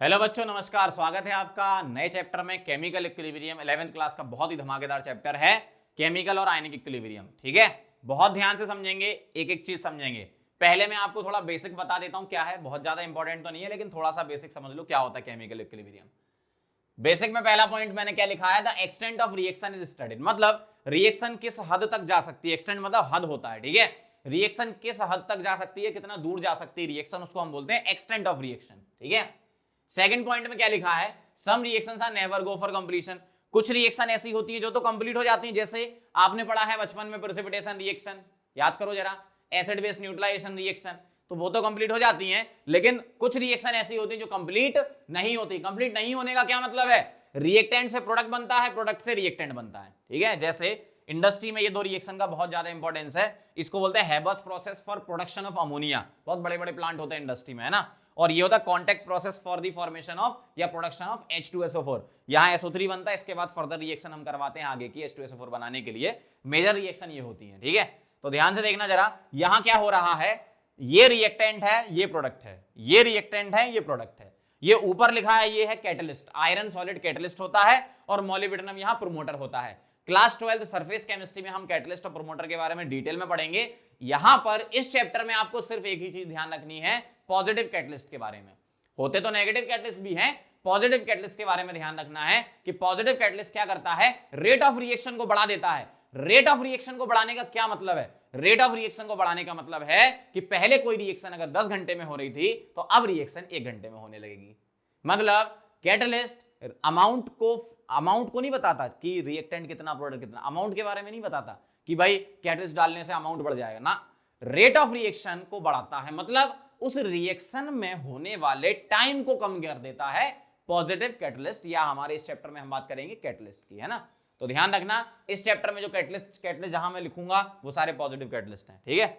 Hello बच्चों, नमस्कार। स्वागत है आपका नए चैप्टर में केमिकल इक्विलिब्रियम। 11th क्लास का बहुत ही धमाकेदार चैप्टर है केमिकल और आयनिक इक्विलिब्रियम। ठीक है, बहुत ध्यान से समझेंगे, एक एक चीज समझेंगे। पहले मैं आपको थोड़ा बेसिक बता देता हूं क्या है, बहुत ज्यादा इंपॉर्टेंट तो नहीं है लेकिन थोड़ा सा बेसिक समझ लो क्या होता है केमिकल इक्विलिब्रियम। बेसिक में पहला पॉइंट मैंने क्या लिखा है, the extent of reaction is studied, मतलब रिएक्शन किस हद तक जा सकती है। एक्सटेंट मतलब हद होता है, ठीक है। रिएक्शन किस हद तक जा सकती है, कितना दूर जा सकती है रिएक्शन, उसको हम बोलते हैं एक्सटेंट ऑफ रिएक्शन, ठीक है। सेकंड पॉइंट में क्या लिखा है, some reactions are never go for completion, कुछ रिएक्शन ऐसी होती है जो तो कंप्लीट हो जाती है, जैसे आपने पढ़ा है बचपन में प्रेसिपिटेशन रिएक्शन, याद करो जरा, एसिड बेस न्यूट्रलाइजेशन रिएक्शन, तो वो तो कंप्लीट हो जाती हैं, लेकिन कुछ रिएक्शन ऐसी होती है जो कंप्लीट नहीं होती। कंप्लीट नहीं होने का क्या मतलब है, रिएक्टेंट से प्रोडक्ट बनता है, प्रोडक्ट से रिएक्टेंट बनता है, ठीक है। जैसे इंडस्ट्री में ये दो रिएक्शन का बहुत ज्यादा इंपॉर्टेंस है, इसको बोलते हैं Haber's process for production of ammonia, बहुत बड़े बड़े प्लांट होते हैं इंडस्ट्री में, है ना। और ये होता है contact process for the formation of या प्रोडक्शन ऑफ H2SO4। यहां SO3 बनता है, इसके बाद फर्दर रिएक्शन हम करवाते हैं आगे की H2SO4 बनाने के लिए, मेजर रिएक्शन ये होती है, ठीक है। तो ध्यान से देखना जरा, यहां क्या हो रहा है, ये रिएक्टेंट है, ये प्रोडक्ट है, ये रिएक्टेंट है, ये प्रोडक्ट है, ये ऊपर लिखा है ये है कैटलिस्ट, आयरन सॉलिड कैटलिस्ट होता है और मोलिब्डेनम यहां प्रोमोटर होता है। क्लास 12 सरफेस केमिस्ट्री में हम कैटलिस्ट और प्रोमोटर के बारे में डिटेल में पढ़ेंगे। यहां पर इस चैप्टर में आपको सिर्फ एक ही चीज ध्यान रखनी है, पॉजिटिव कैटलिस्ट के बारे में। होते तो नेगेटिव कैटलिस्ट भी हैं, पॉजिटिव कैटलिस्ट के बारे में ध्यान रखना है कि पॉजिटिव कैटलिस्ट क्या करता है, रेट ऑफ रिएक्शन को बढ़ा देता है। रेट ऑफ रिएक्शन को बढ़ाने का क्या मतलब है, रेट ऑफ रिएक्शन को बढ़ाने का मतलब है कि पहले कोई रिएक्शन अगर 10 घंटे में हो रही थी तो अब रिएक्शन 1 घंटे में होने लगेगी। मतलब कैटलिस्ट अमाउंट को नहीं बताता कि रिएक्टेंट कितना, प्रोडक्ट कितना, अमाउंट के बारे में नहीं बताता कि भाई कैटलिस्ट डालने से अमाउंट बढ़ जाएगा ना, रेट ऑफ रिएक्शन को बढ़ाता है, मतलब उस रिएक्शन में होने वाले टाइम को कम कर देता है पॉजिटिव कैटलिस्ट, या हमारे इस चैप्टर में हम बात करेंगे कैटलिस्ट की, है ना। तो ध्यान रखना, इस चैप्टर में जो कैटलिस्ट जहां मैं लिखूंगा वो सारे पॉजिटिव कैटलिस्ट हैं, ठीक है।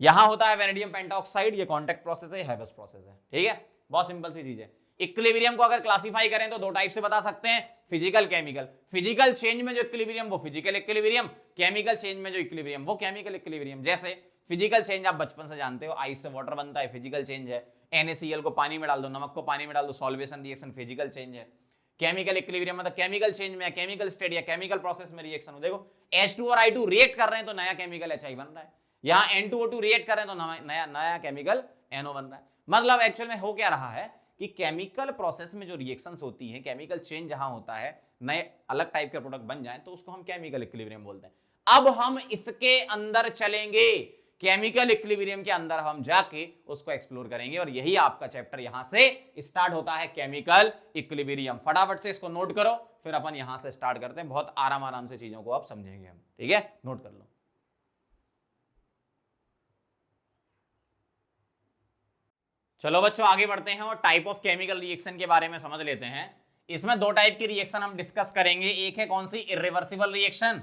यहां होता है वेनेडियम पेंटाऑक्साइड, ये कॉन्टैक्ट प्रोसेस है, हैबर्स प्रोसेस है, ठीक है। बहुत सिंपल सी चीज है। इक्विलिब्रियम को अगर क्लासिफाई करें तो दो टाइप से बता सकते हैं, फिजिकल केमिकल। फिजिकल चेंज में जो इक्विलिब्रियम वो फिजिकल इक्विलिब्रियम, केमिकल चेंज में जो इक्विलिब्रियम वो केमिकल इक्विलिब्रियम। जैसे फिजिकल चेंज आप बचपन से जानते हो, आइस से वाटर बनता है, फिजिकल चेंज है। NaCl को पानी में डाल दो, नमक को पानी में डाल दो, सॉल्वेशन रिएक्शन, फिजिकल चेंज है। केमिकल इक्विलिब्रियम मतलब केमिकल चेंज में, केमिकल स्टेट या केमिकल प्रोसेस में रिएक्शन हो। देखो H2 और I2 रिएक्ट कर रहे हैं तो नया केमिकल HI बन रहा है, यहां N2O2 रिएक्ट कर रहे हैं तो नया केमिकल NO बन रहा है। मतलब एक्चुअल में हो क्या रहा है कि केमिकल प्रोसेस में जो रिएक्शंस होती हैं, केमिकल चेंज जहां होता है, नए अलग टाइप के प्रोडक्ट बन जाएं तो उसको हम केमिकल इक्विलिब्रियम बोलते हैं। अब हम इसके अंदर चलेंगे, केमिकल इक्विलिब्रियम के अंदर हम जाके उसको एक्सप्लोर करेंगे, और यही आपका चैप्टर यहां से स्टार्ट होता है, केमिकल इक्विलिब्रियम। फटाफट से इसको नोट करो, फिर अपन यहां से स्टार्ट करते हैं, बहुत आराम आराम से चीजों को आप समझेंगे हम, ठीक है। नोट कर लो। चलो बच्चों आगे बढ़ते हैं और टाइप ऑफ केमिकल रिएक्शन के बारे में समझ लेते हैं। इसमें दो टाइप की रिएक्शन हम डिस्कस करेंगे, एक है कौन सी, इरिवर्सिबल रिएक्शन,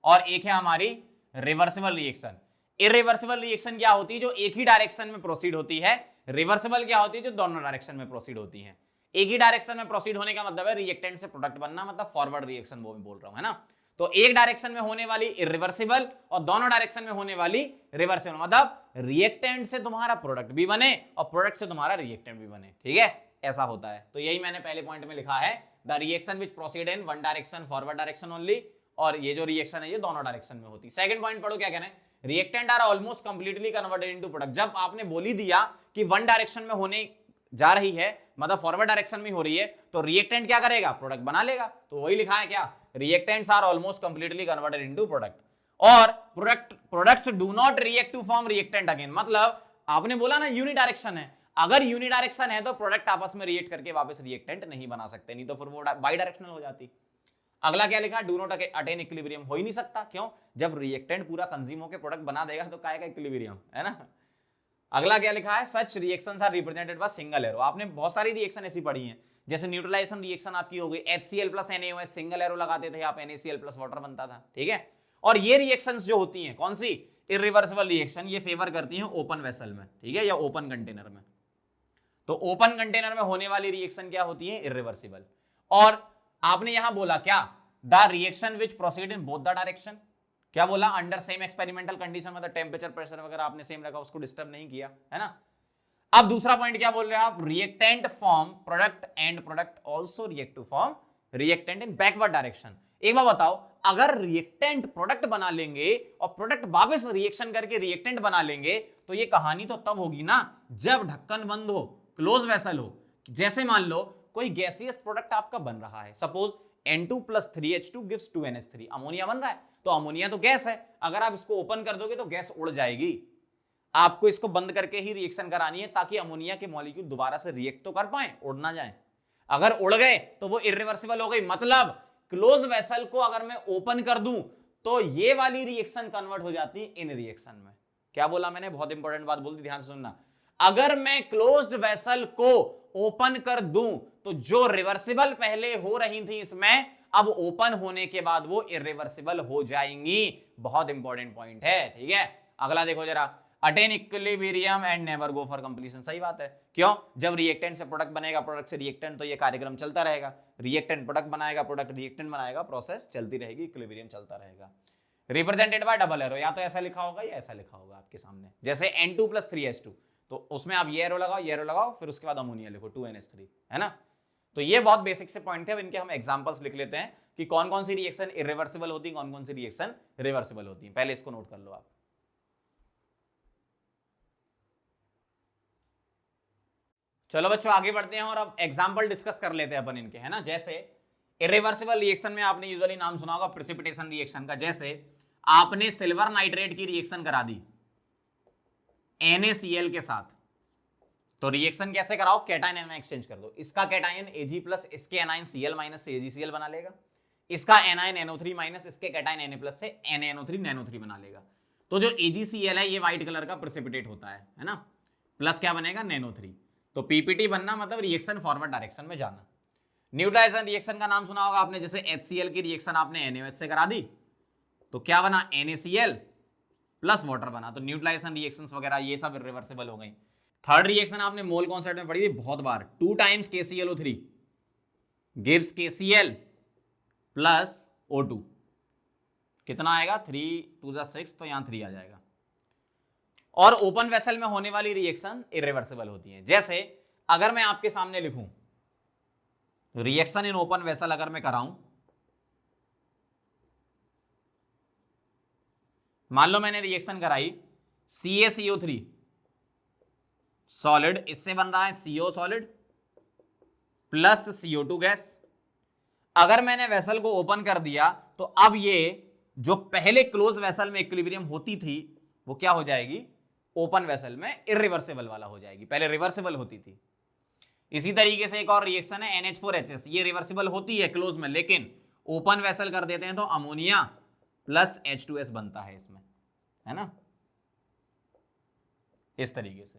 और एक है हमारी रिवर्सिबल रिएक्शन। इरिवर्सिबल रिएक्शन क्या होती है, जो एक ही डायरेक्शन में प्रोसीड होती है। रिवर्सिबल क्या होती है, जो दोनों डायरेक्शन में प्रोसीड होती है। एक ही डायरेक्शन में प्रोसीड होने का मतलब है रिएक्टेंट से प्रोडक्ट बनना, मतलब फॉरवर्ड रिएक्शन वो मैं बोल रहा हूं, है ना। तो एक डायरेक्शन में होने वाली इरिवर्सिबल और दोनों डायरेक्शन में होने वाली रिवर्सिबल, मतलब रिएक्टेंट से तुम्हारा प्रोडक्ट भी बने और प्रोडक्ट से तुम्हारा रिएक्टेंट भी बने, ठीक है, ऐसा होता है। तो यही मैंने पहले पॉइंट में लिखा है, the reaction which proceed in one direction forward direction only, और ये जो रिएक्शन है ये दोनों डायरेक्शन में होती है। सेकंड पॉइंट पढ़ो क्या कहना है, reactant are almost completely converted into product. जब आपने बोल ही दिया कि वन डायरेक्शन में होने जा रही है, मतलब फॉरवर्ड डायरेक्शन में हो रही है, तो रिएक्टेंट क्या करेगा, प्रोडक्ट बना लेगा। तो वही लिखा है क्या, reactants are almost completely converted into product, और products do not react to form reactant again. मतलब आपने बोला ना यूनिडायरेक्शन है, अगर यूनिडायरेक्शन है तो प्रोडक्ट आपस में रिएक्ट करके वापस रिएक्टेंट नहीं बना सकते, नहीं तो फिर वो बाई डायरेक्शनल हो जाती। अगला क्या लिखा, डू नॉट अटेन इक्विलिब्रियम, हो ही नहीं सकता, क्यों, जब रिएक्टेंट पूरा कंज्यूम होकर प्रोडक्ट बना देगा तो काय का इक्विलिब्रियम, है ना। अगला क्या लिखा है, such reactions are represented by single arrow. आपने बहुत सारी रिएक्शन ऐसी पढ़ी हैं, जैसे न्यूट्रलाइजेशन रिएक्शन आपकी हो गई, HCl plus NaOH, single arrow लगाते थे आप, NaCl प्लस वाटर बनता था, ठीक है। और ये रिएक्शंस जो होती हैं कौन सी, इरिवर्सिबल रिएक्शन, ये फेवर करती हैं ओपन वेसल में, ठीक है, या ओपन कंटेनर में। तो ओपन कंटेनर में होने वाली रिएक्शन क्या होती है, इरिवर्सिबल। और आपने यहां बोला क्या, the reaction which proceed in both the direction, क्या बोला, अंडर सेम एक्सपेरिमेंटल कंडीशन, मतलब टेम्परेचर प्रेशर वगैरह आपने सेम रखा, उसको डिस्टर्ब नहीं किया, है ना। अब दूसरा पॉइंट क्या बोल रहे हैं आप, reactant form product and product also react to form reactant in backward direction. एक बार बताओ, अगर रिएक्टेंट प्रोडक्ट बना लेंगे और प्रोडक्ट वापस रिएक्शन करके रिएक्टेंट बना लेंगे, तो ये कहानी तो तब होगी ना जब ढक्कन बंद हो, क्लोज वेसल हो। जैसे मान लो कोई गैसियस प्रोडक्ट आपका बन रहा है, suppose N2 + 3H2 gives 2NH3, ammonia बन रहा है। तो अमोनिया तो गैस है, अगर आप इसको ओपन कर दोगे तो गैस उड़ जाएगी। आपको इसको बंद करके ही रिएक्शन करानी है ताकि अमोनिया के मॉलिक्यूल दोबारा से रिएक्ट तो कर पाए, उड़ ना जाए। अगर उड़ गए तो वो इरिवर्सिबल हो गई। मतलब क्लोज वेसल को अगर मैं ओपन कर दूं तो ये वाली रिएक्शन कन्वर्ट हो जाती है इन रिएक्शन में। क्या बोला मैंने, बहुत इंपॉर्टेंट बात बोल दी, ध्यान से सुनना। अगर मैं क्लोज्ड वेसल को ओपन कर दूं तो जो रिवर्सिबल पहले हो रही थी इसमें, अब ओपन होने के बाद वो इरिवर्सिबल हो जाएंगी। बहुत इंपॉर्टेंट पॉइंट है, ठीक है। अगला देखो जरा, attain equilibrium and never go for completion. सही बात है, क्यों? जब रिएक्टेंट से प्रोडक्ट बनेगा, प्रोडक्ट से रिएक्टेंट, तो ये कार्यक्रम चलता रहेगा। रिएक्टेंट प्रोडक्ट बनाएगा, प्रोडक्ट रिएक्टेंट बनाएगा, प्रोसेस चलती रहेगी, इक्विलिब्रियम चलता रहेगा। रिप्रेजेंटेड बाय डबल एरो, या तो ऐसा लिखा होगा या ऐसा लिखा होगा आपके सामने। जैसे N2 + 3H2, तो उसमें आप ये एरो लगाओ, ये एरो लगाओ, फिर उसके बाद अमोनिया लिखो 2NH3, है ना। तो ये बहुत बेसिक से पॉइंट है। अब इनके हम एग्जांपल्स लिख लेते हैं कि कौन कौन सी रिएक्शन इरिवर्सिबल होती है, कौन कौन सी रिएक्शन रिवर्सिबल होती है। पहले इसको नोट कर लो आप। चलो बच्चों आगे बढ़ते हैं और अब एग्जांपल डिस्कस कर लेते हैं अपन इनके, है ना। जैसे इरिवर्सिबल रिएक्शन में आपने यूजुअली नाम सुना होगा प्रेसिपिटेशन रिएक्शन का। जैसे आपने सिल्वर नाइट्रेट की रिएक्शन करा दी NaCl के साथ, तो रिएक्शन कैसे कराओ, कैटायन एनायन एक्सचेंज कर दो। इसका कैटायन Ag+ इसके एनायन Cl- से AgCl बना लेगा। इसका एनायन NO3- इसके कैटायन Na+ से NaNO3 NO3 बना लेगा। तो जो AgCl है ये व्हाइट कलर का प्रेसिपिटेट होता है ना। प्लस क्या बनेगा, NaNO3। तो पीपीटी बनना मतलब रिएक्शन फॉरवर्ड डायरेक्शन में जाना। न्यूट्रलाइजेशन रिएक्शन का नाम सुना होगा आपने। जैसे HCl की रिएक्शन आपने NaOH से करा दी, तो क्या बना, NaCl प्लस वाटर बना। तो न्यूट्रलाइजेशन रिएक्शंस वगैरह ये सब रिवर्सिबल हो गई। थर्ड रिएक्शन आपने मोल कॉन्सेप्ट में पढ़ी थी बहुत बार, 2 times KClO3 gives KCl plus O2। कितना आएगा, 3 2 6, तो यहां 3 आ जाएगा। और ओपन वेसल में होने वाली रिएक्शन इरिवर्सिबल होती है। जैसे अगर मैं आपके सामने लिखूं रिएक्शन इन ओपन वेसल, अगर मैं कराऊं, मान लो मैंने रिएक्शन कराई CaCO3 सॉलिड, इससे बन रहा है CO solid plus CO2 gas. अगर मैंने वेसल को ओपन कर दिया तो अब ये जो पहले क्लोज वेसल में इक्विलिब्रियम होती थी वो क्या हो जाएगी, ओपन वेसल में इरिवर्सिबल वाला हो जाएगी। पहले रिवर्सिबल होती थी। इसी तरीके से एक और रिएक्शन है NH4HS, ये रिवर्सिबल होती है क्लोज में, लेकिन ओपन वेसल कर देते हैं तो अमोनिया प्लस H2S बनता है इसमें, है ना। इस तरीके से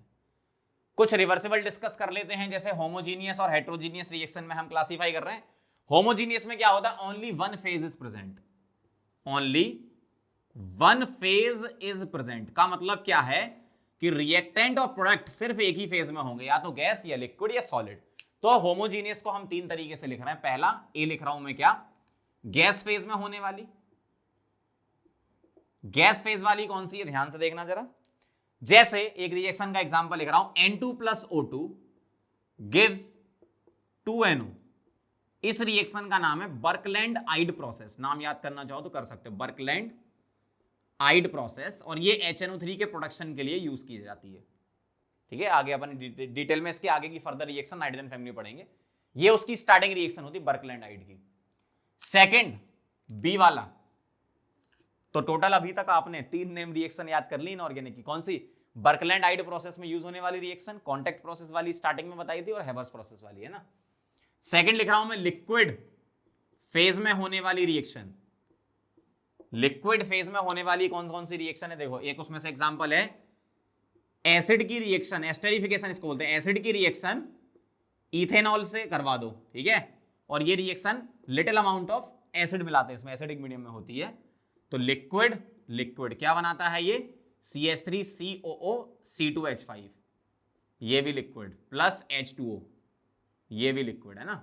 कुछ रिवर्सिबल डिस्कस कर लेते हैं। जैसे होमोजीनियस और हेट्रोजीनियस रिएक्शन में हम क्लासिफाई कर रहे हैं। होमोजीनियस में क्या होता है, only one phase is present, only one phase is present. का मतलब क्या है कि रिएक्टेंट और प्रोडक्ट सिर्फ एक ही फेज में होंगे, या तो गैस या लिक्विड या सॉलिड। तो होमोजीनियस को हम 3 तरीके से लिख रहे हैं। पहला ए लिख रहा हूं मैं, क्या, गैस फेज में होने वाली। गैस फेज वाली कौन सी है, ध्यान से देखना जरा। जैसे एक रिएक्शन का एग्जांपल लिख रहा हूं, N2 + O2 gives 2NO। इस रिएक्शन का नाम है बर्कलैंड आइड प्रोसेस। नाम याद करना चाहो तो कर सकते हो, बर्कलैंड आइड प्रोसेस। और ये HNO3 के प्रोडक्शन के लिए यूज की जाती है, ठीक है। आगे अपन डिटेल में इसके आगे की फर्दर रिएक्शन नाइट्रोजन फैमिली पढ़ेंगे। ये उसकी स्टार्टिंग रिएक्शन होती है बर्कलैंड आइड की। सेकंड बी वाला, तो टोटल अभी तक आपने 3 नेम रिएक्शन याद कर ली इनऑर्गेनिक की। कौन सी, बर्कलैंड आइड प्रोसेस में यूज होने वाली रिएक्शन, कॉन्टैक्ट प्रोसेस वाली स्टार्टिंग में बताई थी, और हेवर्स प्रोसेस वाली, है ना। सेकंड लिख रहा हूं मैं, लिक्विड फेज में होने वाली रिएक्शन। लिक्विड फेज में होने वाली कौन कौन सी रिएक्शन है, देखो। एक उसमें से एग्जांपल है एसिड की रिएक्शन, एस्टेरिफिकेशन इसको बोलते हैं। एसिड की रिएक्शन इथेनॉल से करवा दो, ठीक है। और ये reaction little amount of acid मिलाते हैं इसमें, एसिडिक मीडियम में होती है। तो लिक्विड, लिक्विड क्या बनाता है ये, CH3COO C2H5, ये भी लिक्विड, प्लस H2O, ये भी लिक्विड, है ना।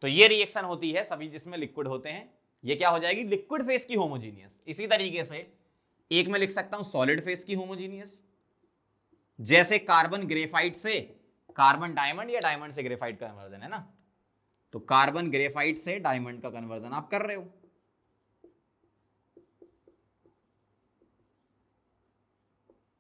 तो ये रिएक्शन होती है सभी जिसमें लिक्विड होते हैं। ये क्या हो जाएगी, लिक्विड फेज की होमोजीनियस। इसी तरीके से एक में लिख सकता हूं सॉलिड फेज की होमोजीनियस, जैसे कार्बन ग्रेफाइट से कार्बन डायमंड या डायमंड से ग्रेफाइट का कन्वर्जन है ना, तो कार्बन ग्रेफाइट से डायमंड का कन्वर्जन आप कर रहे हो।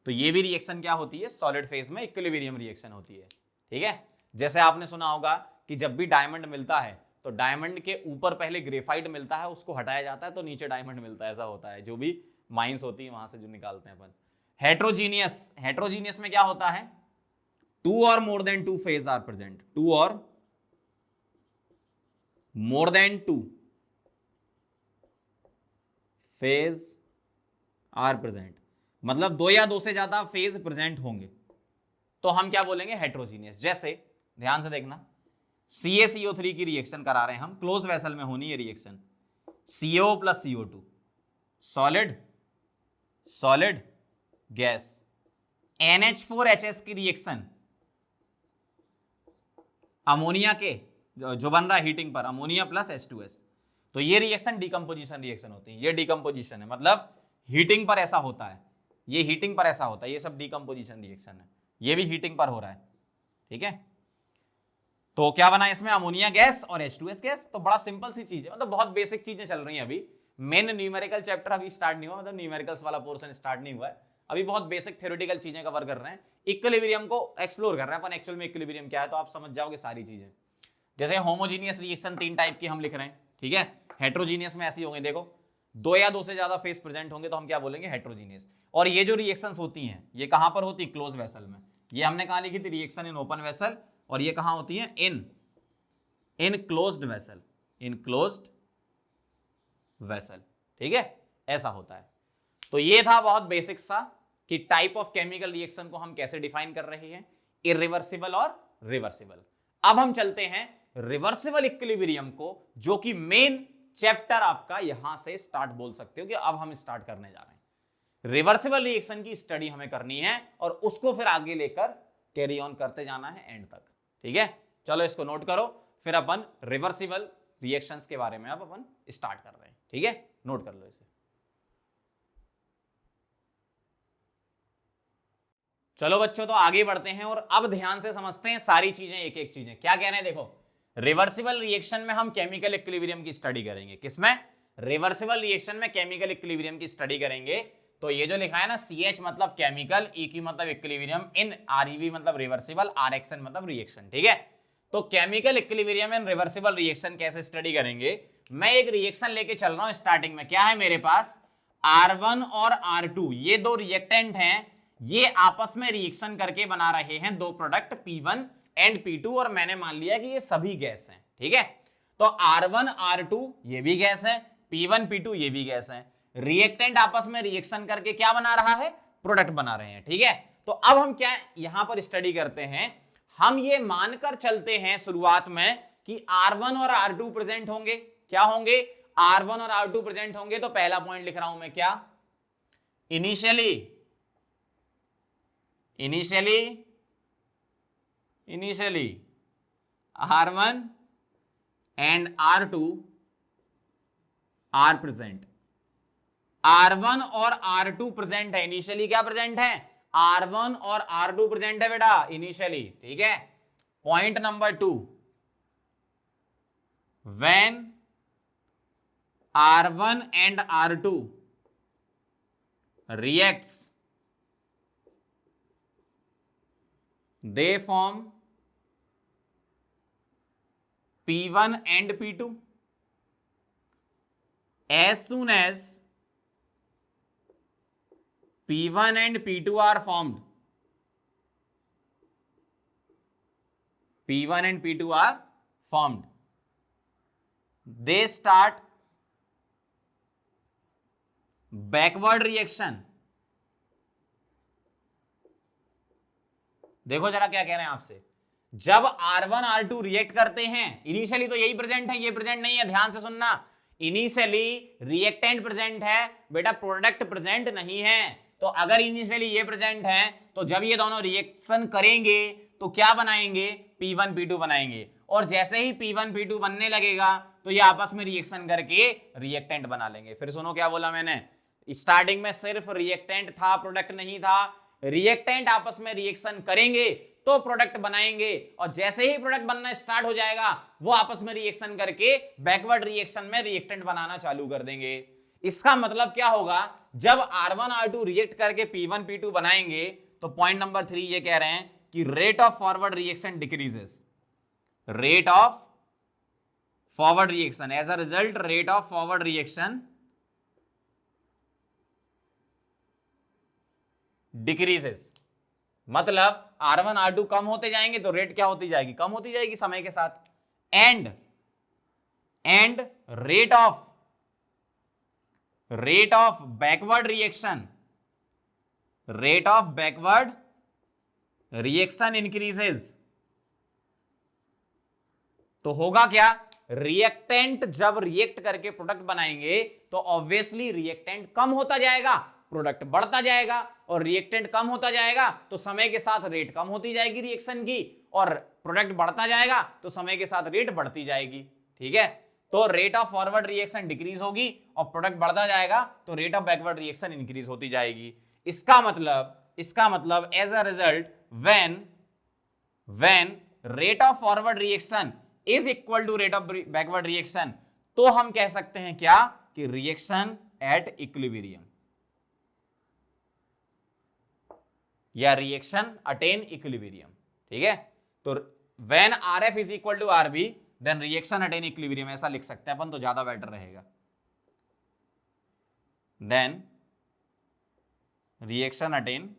तो ये भी रिएक्शन क्या होती है, सॉलिड फेज में इक्विलिब्रियम रिएक्शन होती है। ठीक है, जैसे आपने सुना होगा कि जब भी डायमंड मिलता है तो डायमंड के ऊपर पहले ग्रेफाइट मिलता है, उसको हटाया जाता है तो नीचे डायमंड मिलता है, ऐसा होता है, जो भी माइंस होती है वहां से जो निकालते हैं अपन। हेट्रोजीनियस, हेट्रोजीनियस में क्या होता है, टू और more than two phase are present, two और more than two phase are present, मतलब दो या दो से ज्यादा फेज प्रेजेंट होंगे तो हम क्या बोलेंगे, हेट्रोजीनियस। जैसे ध्यान से देखना, CaCO3 की रिएक्शन करा रहे हैं हम, क्लोज वेसल में होनी है reaction, CO plus CO2 solid solid gas, NH4HS की रिएक्शन अमोनिया के जो बन रहा है हीटिंग पर, अमोनिया प्लस H2S, तो ये रिएक्शन डिकम्पोजिशन रिएक्शन होती है। ये डिकम्पोजिशन है, मतलब हीटिंग पर ऐसा होता है, ये हीटिंग पर ऐसा होता है, ये सब डिकम्पोजिशन रिएक्शन है, ये भी हीटिंग पर हो रहा है। ठीक है, तो क्या बना इसमें, अमोनिया गैस और H2S गैस। तो बड़ा सिंपल सी चीज है, मतलब बहुत बेसिक चीजें चल रही हैं अभी, मेन न्यूमेरिकल चैप्टर अभी स्टार्ट नहीं हुआ, मतलब न्यूमेरिकल्स वाला पोर्शन स्टार्ट नहीं हुआ है अभी, बहुत बेसिक थ्योरेटिकल चीजें कवर कर रहे हैं, इक्विलिब्रियम को एक्सप्लोर कर रहे हैं अपन, एक्चुअल में इक्विलिब्रियम क्या है तो आप समझ जाओगे सारी चीजें। जैसे होमोजीनियस रिएक्शन 3 टाइप की हम लिख रहे हैं, ठीक है, हेट्रोजीनियस में ऐसी होंगे, देखो दो या दो से ज्यादा फेस प्रेजेंट होंगे तो हम क्या बोलेंगे, हेट्रोजीनियस। और ये जो रिएक्शंस होती हैं ये कहां पर होती है, क्लोज वेसल में। ये हमने कहां लिखी थी, रिएक्शन इन ओपन वेसल, और ये कहां होती है, इन क्लोज्ड वेसल, इन क्लोज्ड वेसल। ठीक है, ऐसा होता है। तो ये था बहुत बेसिक सा कि टाइप ऑफ केमिकल रिएक्शन को हम कैसे डिफाइन कर रहे हैं, इरिवर्सिबल और रिवर्सिबल। अब हम चलते हैं रिवर्सिबल इक्विलिब्रियम को, जो कि मेन चैप्टर आपका यहां से स्टार्ट बोल सकते हो कि अब हम स्टार्ट करने जा रहे हैं। रिवर्सिबल रिएक्शन की स्टडी हमें करनी है और उसको फिर आगे लेकर कैरी ऑन करते जाना है एंड तक। ठीक है, चलो इसको नोट करो, फिर अपन रिवर्सिबल रिएक्शंस के बारे में अब अपन स्टार्ट कर रहे हैं। ठीक है, नोट कर लो इसे। चलो बच्चों, तो आगे बढ़ते हैं और अब ध्यान से समझते हैं सारी चीजें, एक एक चीजें क्या कह रहे हैं। देखो, रिवर्सिबल रिएक्शन में हम केमिकल इक्विलिब्रियम की स्टडी करेंगे। किसमें, रिवर्सिबल रिएक्शन में केमिकल इक्विलिब्रियम की स्टडी करेंगे। तो ये जो लिखा है ना, CH मतलब केमिकल, EQ मतलब इक्विलिब्रियम, इन REV मतलब रिवर्सिबल, RXN मतलब रिएक्शन। ठीक है, तो chemical equilibrium and reversible reaction कैसे स्टडी करेंगे। मैं एक रिएक्शन लेके चल रहा हूं, स्टार्टिंग में क्या है मेरे पास, R1 और R2, ये दो रिएक्टेंट हैं, ये आपस में रिएक्शन करके बना रहे हैं दो प्रोडक्ट P1 एंड P2, और मैंने मान लिया कि ये सभी गैस हैं। ठीक है, तो R1 R2 ये भी गैस है, P1 P2 ये भी गैस है, रिएक्टेंट आपस में रिएक्शन करके क्या बना रहा है, प्रोडक्ट बना रहे हैं। ठीक है, तो अब हम क्या यहां पर स्टडी करते हैं, हम ये मानकर चलते हैं शुरुआत में कि R1 और R2 प्रेजेंट होंगे। क्या होंगे, R1 और R2 प्रेजेंट होंगे। तो पहला पॉइंट लिख रहा हूं मैं, क्या, initially R1 and R2 are present. R1 और R2 प्रेजेंट है, इनिशियली क्या प्रेजेंट है, R1 और R2 प्रेजेंट है बेटा इनिशियली। ठीक है, point number 2, when R1 and R2 reacts, they form P1 and P2. As soon as P1 and P2 are formed, P1 and P2 are formed, they start backward reaction. देखो जरा क्या कह रहे हैं आपसे, जब R1 R2 रिएक्ट करते हैं, इनिशियली तो यही प्रेजेंट है, ये प्रेजेंट नहीं है, ध्यान से सुनना, इनिशियली रिएक्टेंट प्रेजेंट है बेटा, प्रोडक्ट प्रेजेंट नहीं है। तो अगर इनिशियली ये प्रेजेंट है तो जब ये दोनों रिएक्शन करेंगे तो क्या बनाएंगे, P1 P2 बनाएंगे, और जैसे ही P1 P2 बनने लगेगा तो ये आपस में रिएक्शन करके रिएक्टेंट बना लेंगे। फिर सुनो क्या बोला मैंने, स्टार्टिंग में सिर्फ रिएक्टेंट था, प्रोडक्ट नहीं था, रिएक्टेंट आपस में रिएक्शन करेंगे तो प्रोडक्ट बनाएंगे, और जैसे ही प्रोडक्ट बनना स्टार्ट हो जाएगा वो आपस में रिएक्शन करके बैकवर्ड रिएक्शन में रिएक्टेंट बनाना चालू कर देंगे। इसका मतलब क्या होगा, जब R1 R2 रिएक्ट करके P1 P2 बनाएंगे तो पॉइंट नंबर 3 ये कह रहे हैं कि rate of forward reaction decreases, rate of forward reaction, as a result rate of forward reaction decreases. मतलब R1 R2 कम होते जाएंगे तो रेट क्या होती जाएगी, कम होती जाएगी समय के साथ। And rate of backward reaction increases. तो होगा क्या, रिएक्टेंट जब रिएक्ट करके प्रोडक्ट बनाएंगे तो ऑब्वियसली रिएक्टेंट कम होता जाएगा, प्रोडक्ट बढ़ता जाएगा, और रिएक्टेंट कम होता जाएगा तो समय के साथ रेट कम होती जाएगी रिएक्शन की, और प्रोडक्ट बढ़ता जाएगा तो समय के साथ रेट बढ़ती जाएगी। ठीक है, तो rate of forward reaction decrease होगी और प्रोडक्ट बढ़ता जाएगा तो rate of backward reaction increase होती जाएगी। इसका मतलब as a result when rate of forward reaction is equal to rate of backward reaction, तो हम कह सकते हैं क्या कि रिएक्शन एट इक्विलिब्रियम या रिएक्शन अटेन इक्विलिब्रियम। ठीक है, तो when RF is equal to RB then reaction attain equilibrium, ऐसा लिख सकते हैं अपन तो ज्यादा बेटर रहेगा। Then reaction attain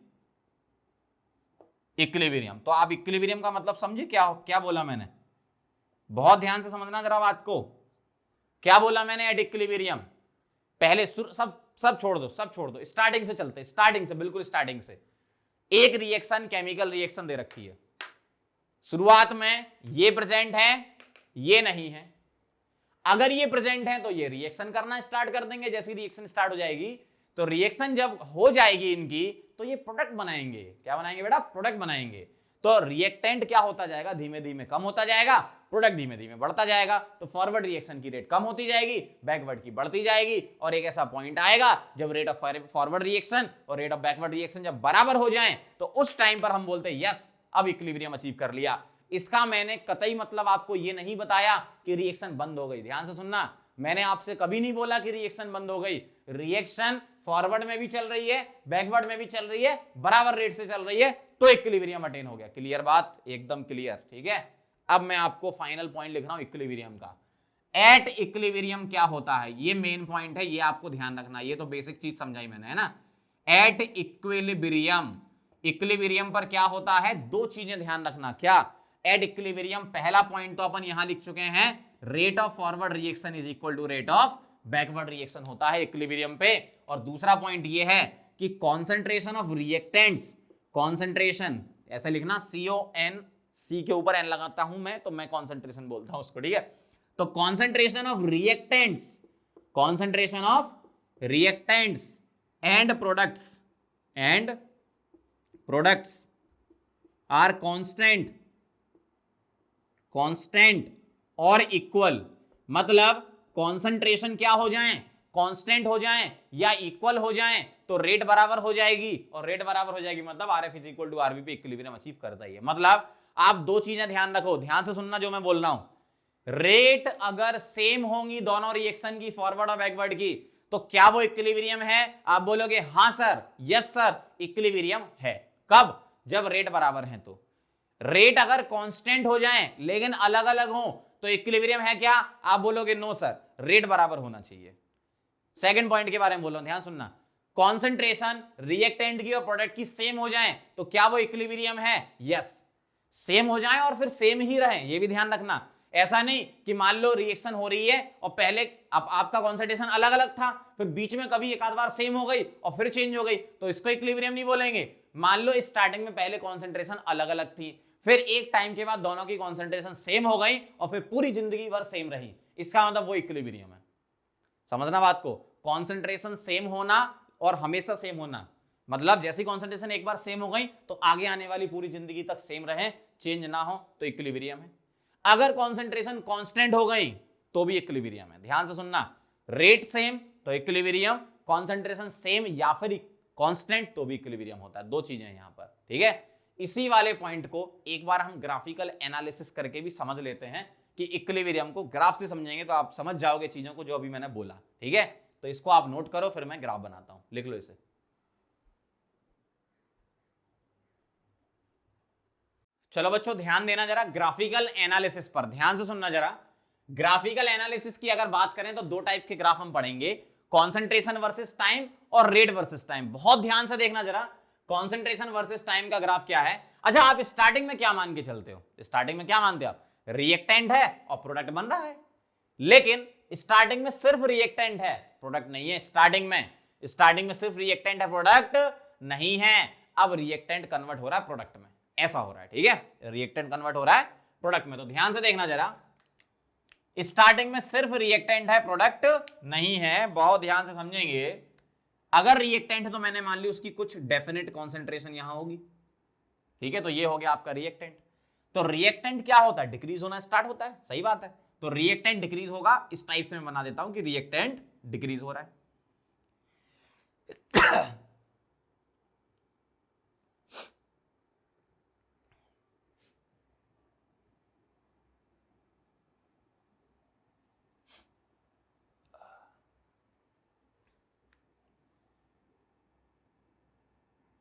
equilibrium. तो आप इक्विलिब्रियम का मतलब समझे, क्या बोला मैंने, बहुत ध्यान से समझना जरा बात को। क्या बोला मैंने एट इक्विलिब्रियम, पहले सब छोड़ दो, स्टार्टिंग से चलते, बिल्कुल स्टार्टिंग से। एक रिएक्शन केमिकल रिएक्शन दे रखी है, शुरुआत में ये प्रेजेंट है, ये नहीं है। अगर ये प्रेजेंट है तो ये रिएक्शन करना स्टार्ट कर देंगे, जैसी रिएक्शन स्टार्ट हो जाएगी तो रिएक्शन जब हो जाएगी इनकी तो ये प्रोडक्ट बनाएंगे। क्या बनाएंगे बेटा, प्रोडक्ट बनाएंगे। तो रिएक्टेंट क्या होता जाएगा, धीमे धीमे कम होता जाएगा, प्रोडक्ट धीमे धीमे बढ़ता जाएगा, तो फॉरवर्ड रिएक्शन की रेट कम होती जाएगी, बैकवर्ड की बढ़ती जाएगी, और एक ऐसा पॉइंट आएगा जब रेट ऑफ फॉरवर्ड रिएक्शन और रेट ऑफ बैकवर्ड रिएक्शन जब बराबर हो जाएं तो उस टाइम पर हम बोलते हैं यस अब इक्विलिब्रियम अचीव कर लिया। इसका मैंने कतई मतलब आपको ये नहीं बताया कि रिएक्शन बंद हो गई, ध्यान से सुनना, मैंने आपसे कभी नहीं बोला कि रिएक्शन बंद हो गई। रिएक्शन फॉरवर्ड में भी चल रही है, बैकवर्ड में भी चल रही है, बराबर रेट से चल रही है, तो इक्विलिब्रियम अटेन हो गया। क्लियर बात, एकदम क्लियर। ठीक है, अब मैं आपको फाइनल पॉइंट लिख रहा हूं इक्विलिब्रियम का। एट इक्विलिब्रियम क्या होता है, ये मेन पॉइंट है, ये आपको ध्यान रखना, ये तो बेसिक चीज समझाई मैंने, है ना। एट इक्विलिब्रियम पर क्या होता है, दो चीजें ध्यान रखना। क्या, एट इक्विलिब्रियम पहला पॉइंट तो अपन यहां लिख चुके हैं, rate of forward reaction is equal to rate of backward reaction होता है इक्विलिब्रियम पे। और दूसरा पॉइंट ये है कि कॉन्सेंट्रेशन ऑफ रिएक्टेंट्स, कॉन्सेंट्रेशन ऐसे लिखना, CON, C के ऊपर N लगाता हूं मैं तो मैं कॉन्सेंट्रेशन बोलता हूं उसको। ठीक है, तो concentration of reactants and products are constant और इक्वल। मतलब कॉन्सेंट्रेशन क्या हो जाएं, कांस्टेंट हो जाएं या इक्वल हो जाएं तो रेट बराबर हो जाएगी, और रेट बराबर हो जाएगी मतलब RF is equal to RB पे इक्विलिब्रियम अचीव करता ही है। मतलब आप दो चीजें ध्यान रखो, ध्यान से सुनना जो मैं बोल रहा हूं। रेट अगर सेम होंगी दोनों रिएक्शन की, फॉरवर्ड और बैकवर्ड की, तो क्या वो इक्विलिब्रियम है? आप बोलोगे हां सर, यस सर, इक्विलिब्रियम है। कब? जब रेट बराबर हैं। तो रेट अगर कांस्टेंट हो जाएं लेकिन अलग अलग हो तो इक्विलिब्रियम है क्या? आप बोलोगे नो सर, रेट बराबर होना चाहिए। सेकंड पॉइंट के बारे में बोलो, ध्यान सुनना। कॉन्सेंट्रेशन रिएक्टेंट की और प्रोडक्ट की सेम हो जाएं तो क्या वो इक्विलिब्रियम है? यस, सेम हो जाएं और फिर सेम ही रहें, ये भी ध्यान रखना। ऐसा नहीं कि मान लो रिएक्शन हो रही है और पहले आपका कॉन्सेंट्रेशन अलग अलग था, फिर बीच में कभी एक आध बार सेम हो गई और फिर चेंज हो गई, तो इसको इक्विलिब्रियम नहीं बोलेंगे। मान लो स्टार्टिंग में पहले कॉन्सेंट्रेशन अलग अलग थी, फिर एक टाइम के बाद दोनों की कॉन्सेंट्रेशन सेम हो गई और फिर पूरी जिंदगी भर सेम रही, इसका मतलब वो इक्विलिब्रियम है। समझना बात को, कॉन्सेंट्रेशन सेम होना और हमेशा सेम होना, मतलब जैसी कॉन्सेंट्रेशन एक बार सेम हो गई तो आगे आने वाली पूरी जिंदगी तक सेम रहे, चेंज ना हो, तो इक्विलिब्रियम है। अगर कॉन्सेंट्रेशन कांस्टेंट हो गई तो भी इक्विलिब्रियम है। ध्यान से सुनना, रेट सेम तो इक्विलिब्रियम, कॉन्सेंट्रेशन सेम या फिर कांस्टेंट तो भी इक्विलिब्रियम होता है। दो चीजें यहां पर, ठीक है। इसी वाले पॉइंट को एक बार हम ग्राफिकल एनालिसिस करके भी समझ लेते हैं कि इक्विलिब्रियम को ग्राफ से समझेंगे तो आप समझ जाओगे चीजों को जो अभी मैंने बोला, ठीक है। तो इसको आप नोट करो, फिर मैं ग्राफ बनाता हूं, लिख लो इसे। चलो बच्चों ध्यान देना जरा ग्राफिकल एनालिसिस पर, ध्यान से सुनना जरा। ग्राफिकल एनालिसिस की अगर बात करें तो दो टाइप के ग्राफ हम पढ़ेंगे, कॉन्सेंट्रेशन वर्सेस टाइम और रेट वर्सेस टाइम। बहुत ध्यान से देखना जरा, कॉन्सेंट्रेशन वर्सेस टाइम का ग्राफ क्या है। अच्छा आप स्टार्टिंग में क्या मान के चलते हो, स्टार्टिंग में क्या मानते हो आप, रिएक्टेंट है और प्रोडक्ट बन रहा है। लेकिन स्टार्टिंग में सिर्फ रिएक्टेंट है, प्रोडक्ट नहीं है। स्टार्टिंग में सिर्फ रिएक्टेंट है, प्रोडक्ट नहीं है। अब रिएक्टेंट कन्वर्ट हो रहा है प्रोडक्ट में, ऐसा हो रहा है, ठीक है। रिएक्टेंट कन्वर्ट हो रहा है प्रोडक्ट में। तो ध्यान से देखना जरा, स्टार्टिंग में सिर्फ रिएक्टेंट है, प्रोडक्ट नहीं है। बहुत ध्यान से समझेंगे। अगर रिएक्टेंट है तो मैंने मान ली उसकी कुछ डेफिनेट कॉन्सेंट्रेशन यहां होगी, ठीक है। तो ये हो गया आपका रिएक्टेंट। तो रिएक्टेंट क्या होता है, डिक्रीज होना स्टार्ट होता है, सही बात है। तो रिएक्टेंट डिक्रीज होगा, इस टाइप से मैं बना देता हूं कि रिएक्टेंट डिक्रीज हो रहा है।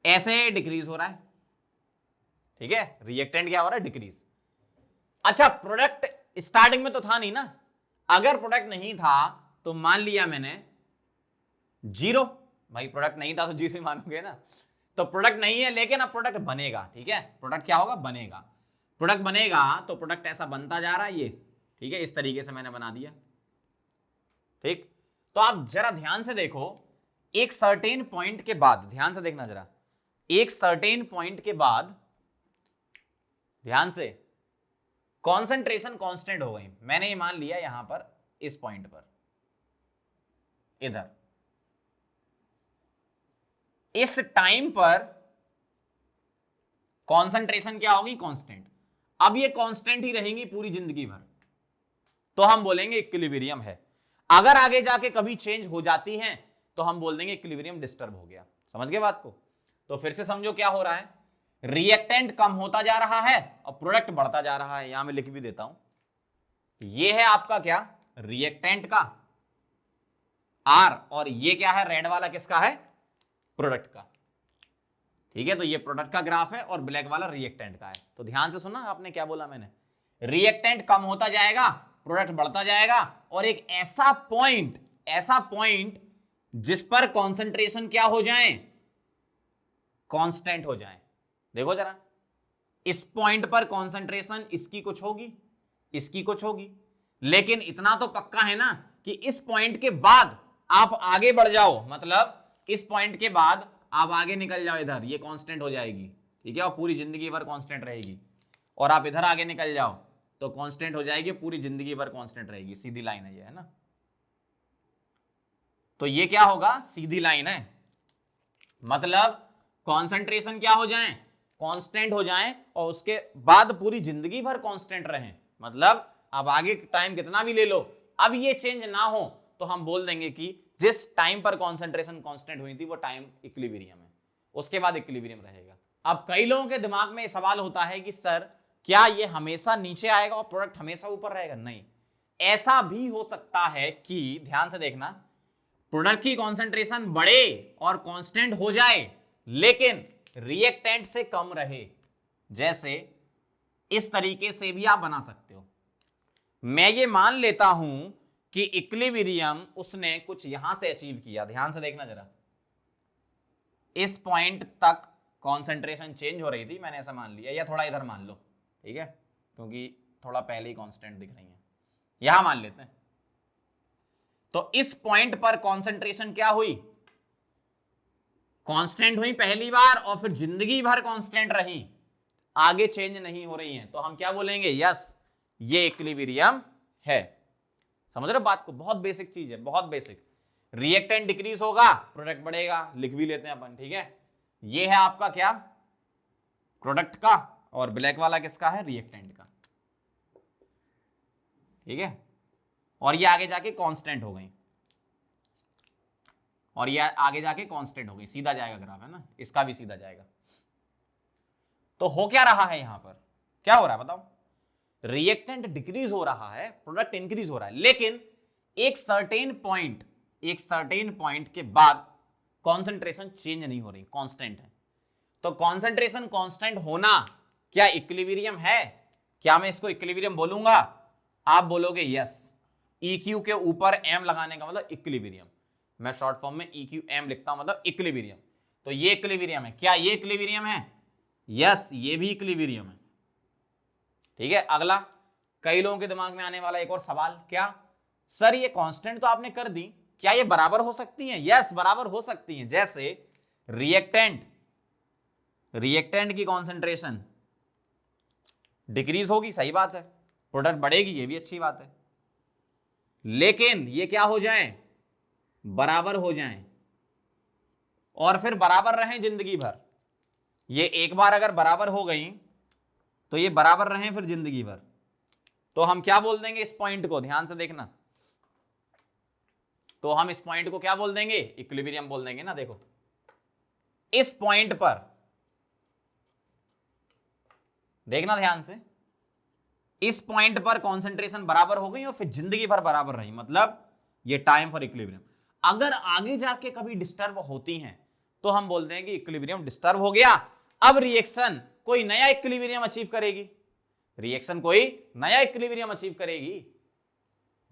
ऐसे डिक्रीज हो रहा है, ठीक है। रिएक्टेंट क्या हो रहा है, डिक्रीज। अच्छा प्रोडक्ट स्टार्टिंग में तो था नहीं ना, अगर प्रोडक्ट नहीं था तो मान लिया मैंने जीरो, भाई प्रोडक्ट नहीं था तो जीरो ही मानोगे ना। तो प्रोडक्ट नहीं है लेकिन अब प्रोडक्ट बनेगा, ठीक है। प्रोडक्ट क्या होगा, बनेगा। प्रोडक्ट बनेगा तो प्रोडक्ट ऐसा बनता जा रहा है ये, ठीक है। इस तरीके से मैंने बना दिया, ठीक। तो आप जरा ध्यान से देखो, एक सर्टेन पॉइंट के बाद, ध्यान से देखना जरा, एक सर्टेन पॉइंट के बाद ध्यान से कॉन्सेंट्रेशन कांस्टेंट हो गई। मैंने ये मान लिया यहां पर, इस पॉइंट पर, इधर इस टाइम पर कॉन्सेंट्रेशन क्या होगी, कांस्टेंट। अब ये कांस्टेंट ही रहेंगी पूरी जिंदगी भर, तो हम बोलेंगे इक्विलिब्रियम है। अगर आगे जाके कभी चेंज हो जाती हैं तो हम बोल देंगे इक्विलिब्रियम डिस्टर्ब हो गया। समझ गए बात को। तो फिर से समझो क्या हो रहा है, रिएक्टेंट कम होता जा रहा है और प्रोडक्ट बढ़ता जा रहा है। यहां मैं लिख भी देता हूं, ये है आपका क्या, रिएक्टेंट का आर, और ये क्या है, रेड वाला किसका है, प्रोडक्ट का, ठीक है। तो ये प्रोडक्ट का ग्राफ है और ब्लैक वाला रिएक्टेंट का है। तो ध्यान से सुना आपने क्या बोला मैंने, रिएक्टेंट कम होता जाएगा, प्रोडक्ट बढ़ता जाएगा, और एक ऐसा पॉइंट जिस पर कॉन्सेंट्रेशन क्या हो जाए, कांस्टेंट हो जाए। देखो जरा, इस पॉइंट पर कॉन्सेंट्रेशन इसकी कुछ होगी, इसकी कुछ होगी, लेकिन इतना तो पक्का है ना कि इस पॉइंट के बाद आप आगे बढ़ जाओ, मतलब इस पॉइंट के बाद आप आगे निकल जाओ इधर, ये कांस्टेंट हो जाएगी, ठीक है। और पूरी जिंदगी भर कांस्टेंट रहेगी। और आप इधर आगे निकल जाओ तो कांस्टेंट हो जाएगी, पूरी जिंदगी भर कांस्टेंट रहेगी। सीधी लाइन है ये, है ना। तो ये क्या होगा, सीधी लाइन है, मतलब कॉन्सेंट्रेशन क्या हो जाए, कांस्टेंट हो जाए, और उसके बाद पूरी जिंदगी भर कांस्टेंट रहे। मतलब अब आगे टाइम कितना भी ले लो, अब ये चेंज ना हो तो हम बोल देंगे कि जिस टाइम पर कॉन्सेंट्रेशन कांस्टेंट हुई थी वो टाइम इक्विलिब्रियम है, उसके बाद इक्विलिब्रियम रहेगा। अब कई लोगों के दिमाग में सवाल होता है कि सर क्या ये हमेशा नीचे आएगा और प्रोडक्ट हमेशा ऊपर रहेगा। नहीं, ऐसा भी हो सकता है कि, ध्यान से देखना, प्रोडक्ट की कॉन्सेंट्रेशन बढ़े और कांस्टेंट हो जाए लेकिन रिएक्टेंट से कम रहे। जैसे इस तरीके से भी आप बना सकते हो। मैं ये मान लेता हूं कि इक्विलिब्रियम उसने कुछ यहां से अचीव किया, ध्यान से देखना जरा, इस पॉइंट तक कॉन्सेंट्रेशन चेंज हो रही थी, मैंने ऐसा मान लिया, या थोड़ा इधर मान लो, ठीक है, क्योंकि थोड़ा पहले ही कांस्टेंट दिख रही है, यहां मान लेते हैं। तो इस पॉइंट पर कॉन्सेंट्रेशन क्या हुई, कांस्टेंट हुई पहली बार, और फिर जिंदगी भर कांस्टेंट रही, आगे चेंज नहीं हो रही हैं। तो हम क्या बोलेंगे, यस ये इक्विलिब्रियम है। समझ रहे हो बात को, बहुत बेसिक चीज है, बहुत बेसिक। रिएक्टेंट डिक्रीज होगा, प्रोडक्ट बढ़ेगा, लिख भी लेते हैं अपन, ठीक है। ये है आपका क्या, प्रोडक्ट का, और ब्लैक वाला किसका है, रिएक्टेंट का, ठीक है। और ये आगे जाके कांस्टेंट हो गई। और ये आगे जाके कांस्टेंट हो गई, सीधा जाएगा ग्राफ, है ना, इसका भी सीधा जाएगा। तो हो क्या रहा है यहां पर, क्या हो रहा है बताओ, रिएक्टेंट डिक्रीज हो रहा है, प्रोडक्ट इंक्रीज हो रहा है, लेकिन एक सर्टेन पॉइंट के बाद कॉन्सेंट्रेशन चेंज नहीं हो रही, कांस्टेंट है। तो कॉन्सेंट्रेशन कांस्टेंट होना क्या इक्विलिब्रियम है? क्या मैं इसको इक्विलिब्रियम बोलूंगा? आप बोलोगे यस, EQ के ऊपर M लगाने का मतलब इक्विलिब्रियम, मैं शॉर्ट फॉर्म में EQM लिखता हूं, मतलब इक्विलिब्रियम। तो ये इक्विलिब्रियम है, क्या ये इक्विलिब्रियम है? यस, ये भी इक्विलिब्रियम है। ठीक है, अगला कई लोगों के दिमाग में आने वाला एक और सवाल, क्या सर ये कांस्टेंट तो आपने कर दी, क्या ये बराबर हो सकती हैं? यस, बराबर हो सकती हैं। जैसे रिएक्टेंट की कॉन्सेंट्रेशन डिक्रीज होगी, सही बात है, प्रोडक्ट बढ़ेगी, ये भी अच्छी बात है, लेकिन ये क्या हो जाए, बराबर हो जाएं, और फिर बराबर रहें जिंदगी भर। ये एक बार अगर बराबर हो गई तो ये बराबर रहें फिर जिंदगी भर। तो हम क्या बोल देंगे इस पॉइंट को, ध्यान से देखना, तो हम इस पॉइंट को क्या बोल देंगे, इक्विलिब्रियम बोल देंगे ना। देखो इस पॉइंट पर देखना ध्यान से, इस पॉइंट पर कॉन्सेंट्रेशन बराबर हो गई और फिर जिंदगी भर बराबर रही, मतलब ये टाइम फॉर इक्विलिब्रियम। अगर आगे जाके कभी डिस्टर्ब होती हैं तो हम बोलते हैं कि इक्विलिब्रियम डिस्टर्ब हो गया, अब रिएक्शन कोई नया इक्विलिब्रियम अचीव करेगी, रिएक्शन कोई नया इक्विलिब्रियम अचीव करेगी,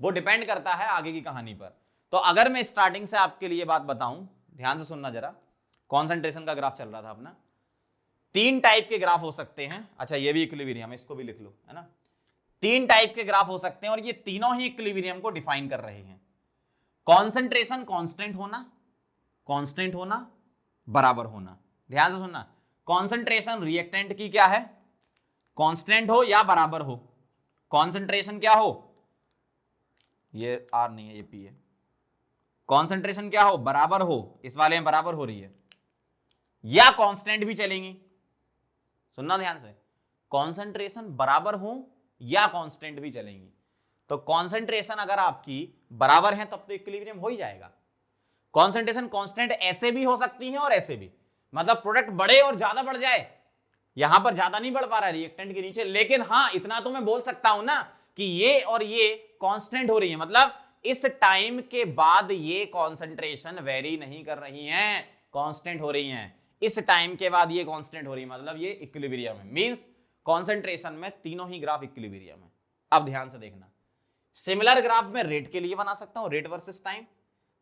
वो डिपेंड करता है आगे की कहानी पर। तो अगर मैं स्टार्टिंग से आपके लिए बात बताऊं, ध्यान से सुनना जरा, कॉन्सेंट्रेशन का ग्राफ चल रहा था अपना, 3 टाइप के ग्राफ हो सकते हैं। अच्छा ये भी इक्विलिब्रियम, इसको भी लिख लो, है ना, 3 टाइप के ग्राफ हो सकते हैं और ये तीनों ही इक्विलिब्रियम को डिफाइन कर रहे हैं। कॉन्सेंट्रेशन कांस्टेंट होना, बराबर होना। ध्यान से सुनना, कॉन्सेंट्रेशन रिएक्टेंट की क्या है, कांस्टेंट हो या बराबर हो, कॉन्सेंट्रेशन क्या हो, ये R नहीं है ये P है, कॉन्सेंट्रेशन क्या हो, बराबर हो, इस वाले में बराबर हो रही है, या कांस्टेंट भी चलेंगी। सुनना ध्यान से, कॉन्सेंट्रेशन बराबर हो या कांस्टेंट भी चलेंगी। तो कॉन्सेंट्रेशन अगर आपकी बराबर है तब तो इक्विलिब्रियम हो ही जाएगा। कॉन्सेंट्रेशन कांस्टेंट ऐसे भी हो सकती है और ऐसे भी, मतलब प्रोडक्ट बढ़े और ज्यादा बढ़ जाए, यहां पर ज्यादा नहीं बढ़ पा रहा है रिएक्टेंट के नीचे, लेकिन हां इतना तो मैं बोल सकता हूं ना कि ये और ये कांस्टेंट हो रही है, मतलब इस टाइम के बाद ये कॉन्सेंट्रेशन वेरी नहीं कर रही हैं, कांस्टेंट हो रही हैं, इस टाइम के बाद ये कांस्टेंट हो रही है, मतलब ये इक्विलिब्रियम है। मींस कॉन्सेंट्रेशन में तीनों ही ग्राफ इक्विलिब्रियम है। अब ध्यान से देखना, सिमिलर ग्राफ में रेट के लिए बना सकता हूं, रेट वर्सेस टाइम।